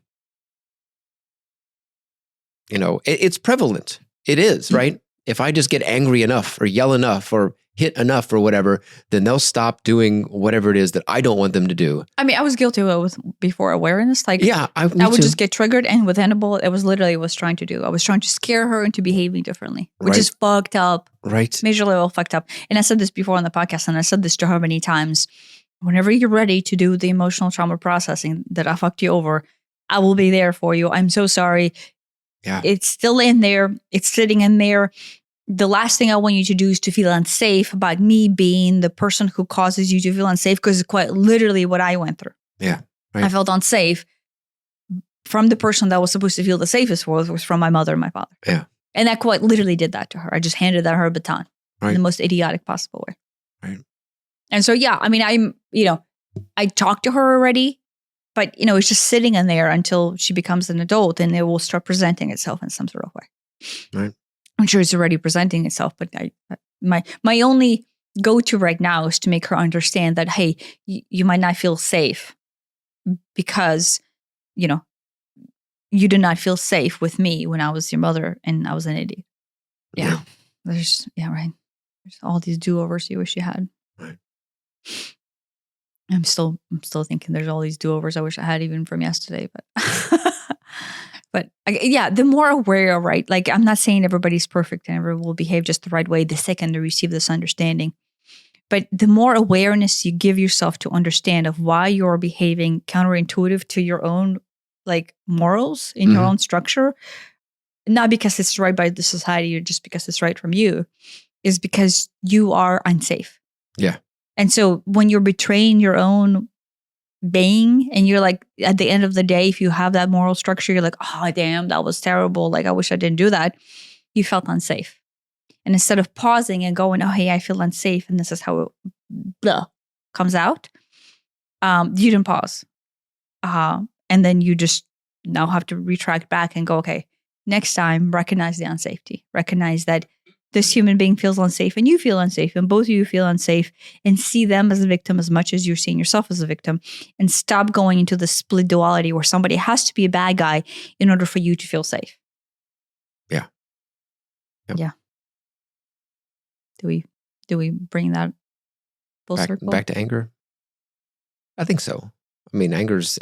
S1: It's prevalent. It is, right? If I just get angry enough or yell enough or hit enough or whatever, then they'll stop doing whatever it is that I don't want them to do.
S2: I mean, I was guilty of it before awareness. Like,
S1: I
S2: would just get triggered, and with Hannibal, it was literally what I was trying to do. I was trying to scare her into behaving differently, which is fucked up.
S1: Right.
S2: Majorly all fucked up. And I said this before on the podcast, and I said this to her many times. Whenever you're ready to do the emotional trauma processing that I fucked you over, I will be there for you. I'm so sorry.
S1: Yeah.
S2: It's still in there. It's sitting in there. The last thing I want you to do is to feel unsafe about me being the person who causes you to feel unsafe, because it's quite literally what I went through.
S1: Yeah. Right.
S2: I felt unsafe from the person that was supposed to feel the safest for, was from my mother and my father.
S1: Yeah.
S2: And I quite literally did that to her. I just handed her a baton in the most idiotic possible way.
S1: Right.
S2: And so, yeah, I mean, I talked to her already, but, it's just sitting in there until she becomes an adult and it will start presenting itself in some sort of way.
S1: Right.
S2: I'm sure it's already presenting itself, but my only go-to right now is to make her understand that, hey, you might not feel safe because, you did not feel safe with me when I was your mother and I was an idiot. Yeah. Right. There's all these do-overs you wish you had.
S1: Right.
S2: I'm still thinking there's all these do-overs I wish I had even from yesterday, but but the more aware, right? Like, I'm not saying everybody's perfect and everyone will behave just the right way the second they receive this understanding, but the more awareness you give yourself to understand of why you're behaving counterintuitive to your own like morals in your own structure, not because it's right by the society or just because it's right from you, is because you are unsafe.
S1: Yeah.
S2: And so when you're betraying your own being and you're like, at the end of the day, if you have that moral structure, you're like, oh, damn, that was terrible. Like, I wish I didn't do that. You felt unsafe. And instead of pausing and going, oh, hey, I feel unsafe, and this is how it comes out, you didn't pause. And then you just now have to retract back and go, okay, next time, recognize the unsafety. Recognize that this human being feels unsafe and you feel unsafe and both of you feel unsafe, and see them as a victim as much as you're seeing yourself as a victim, and stop going into the split duality where somebody has to be a bad guy in order for you to feel safe.
S1: Yeah. Yep.
S2: Yeah. Do we bring that full circle?
S1: Back to anger? I think so. I mean, anger's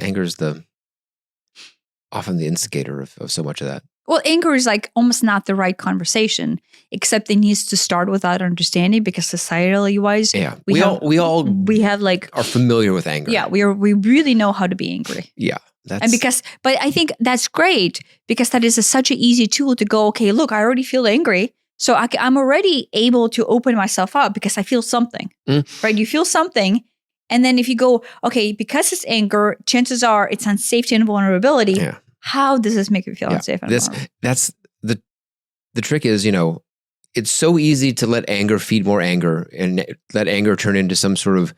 S1: often the instigator of so much of that.
S2: Well, anger is like almost not the right conversation, except it needs to start with that understanding because societally wise,
S1: Yeah, we all
S2: have like
S1: are familiar with anger.
S2: Yeah, we really know how to be angry.
S1: Yeah,
S2: but I think that's great because that is such an easy tool to go. Okay, look, I already feel angry, so I'm already able to open myself up because I feel something. Right? You feel something. And then if you go, okay, because it's anger, chances are it's unsafety and vulnerability.
S1: Yeah.
S2: How does this make you feel unsafe and vulnerable?
S1: That's the trick is, it's so easy to let anger feed more anger and let anger turn into some sort of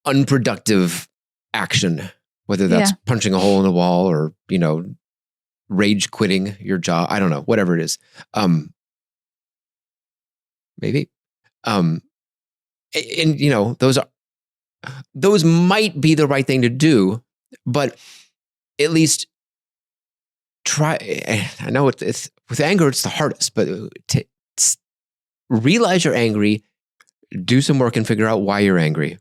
S1: unproductive action, whether that's punching a hole in the wall or, rage quitting your job. I don't know, whatever it is. Maybe. And those might be the right thing to do, but at least try. I know it's with anger, it's the hardest, but realize you're angry, do some work and figure out why you're angry.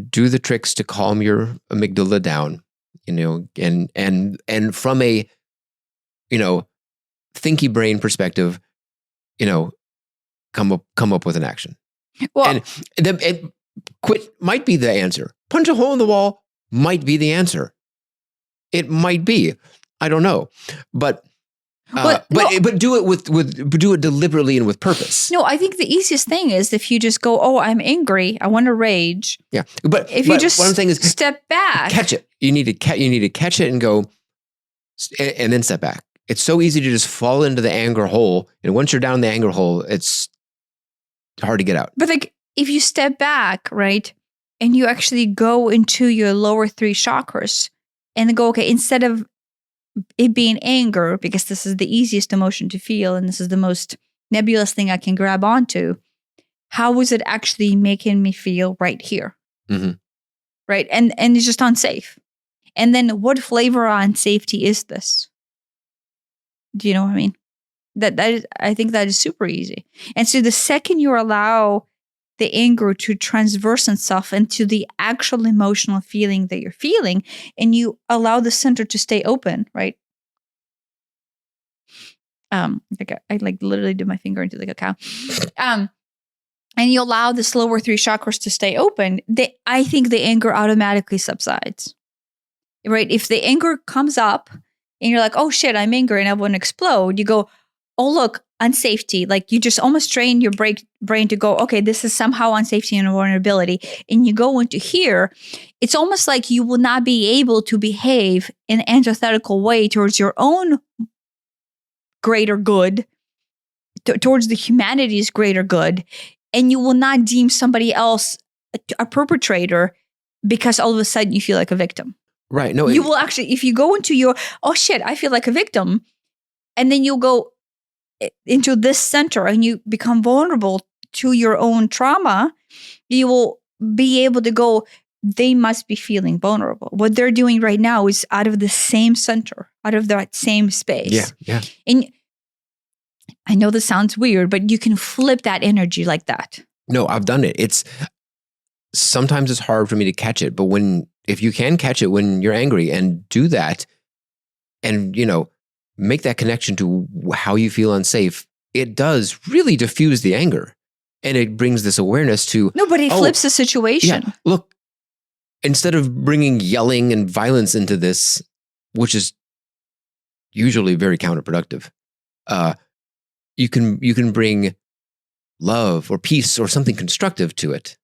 S1: Do the tricks to calm your amygdala down, and from a, thinky brain perspective, come up with an action. Well, and quit might be the answer. Punch a hole in the wall might be the answer. It might be. I don't know, but do it deliberately and with purpose.
S2: No, I think the easiest thing is if you just go, oh, I'm angry, I want to rage.
S1: Yeah, but
S2: if you just
S1: what I'm saying is
S2: step back,
S1: catch it. You need to catch it and go, and then step back. It's so easy to just fall into the anger hole, and once you're down the anger hole, it's hard to get out.
S2: But like if you step back, right, and you actually go into your lower 3 chakras and go, okay, instead of it being anger, because this is the easiest emotion to feel and this is the most nebulous thing I can grab onto, how was it actually making me feel right here?
S1: Mm-hmm.
S2: Right? And it's just unsafe. And then what flavor of unsafety is this? Do you know what I mean? I think that is super easy. And so the second you allow the anger to transverse itself into the actual emotional feeling that you're feeling, and you allow the center to stay open, right? Like I literally did my finger into like a cow. And you allow this lower 3 chakras to stay open, I think the anger automatically subsides. Right? If the anger comes up and you're like, oh shit, I'm angry and I want to explode, you go, oh look, unsafety. Like you just almost train your brain to go, okay, this is somehow unsafety and vulnerability. And you go into here, it's almost like you will not be able to behave in an antithetical way towards your own greater good, towards the humanity's greater good. And you will not deem somebody else a perpetrator because all of a sudden you feel like a victim.
S1: Right. No,
S2: you will actually, if you go into your, oh shit, I feel like a victim. And then you'll go into this center and you become vulnerable to your own trauma, you will be able to go, they must be feeling vulnerable. What they're doing right now is out of the same center, out of that same space.
S1: Yeah.
S2: And I know this sounds weird, but you can flip that energy like that.
S1: No, I've done it. Sometimes it's hard for me to catch it, but if you can catch it when you're angry and do that and, make that connection to how you feel unsafe, it does really diffuse the anger. And it brings this awareness to...
S2: No, but it flips the situation.
S1: Yeah, look, instead of bringing yelling and violence into this, which is usually very counterproductive, you can bring love or peace or something constructive to it,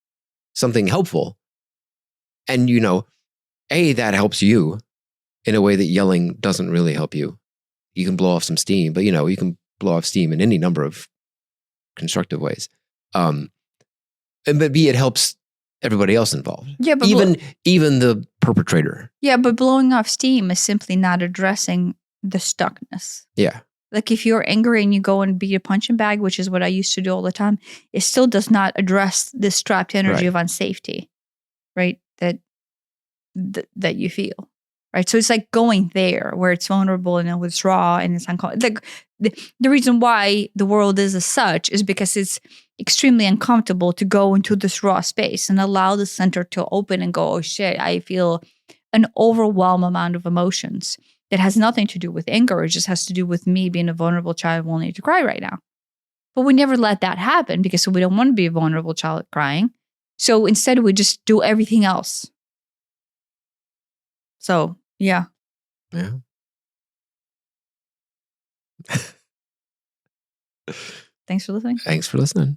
S1: something helpful. And, that helps you in a way that yelling doesn't really help you. You can blow off some steam, but you can blow off steam in any number of constructive ways. But B, it helps everybody else involved.
S2: Yeah, but
S1: even the perpetrator.
S2: Yeah, but blowing off steam is simply not addressing the stuckness.
S1: Yeah.
S2: Like if you're angry and you go and beat a punching bag, which is what I used to do all the time, it still does not address this trapped energy of unsafety, right? That you feel. right? So it's like going there where it's vulnerable and it's raw and it's uncomfortable. Like the reason why the world is as such is because it's extremely uncomfortable to go into this raw space and allow the center to open and go, oh shit, I feel an overwhelming amount of emotions that has nothing to do with anger. It just has to do with me being a vulnerable child wanting to cry right now. But we never let that happen because we don't want to be a vulnerable child crying. So instead, we just do everything else. So, yeah.
S1: Yeah.
S2: Thanks for listening.
S1: Thanks for listening.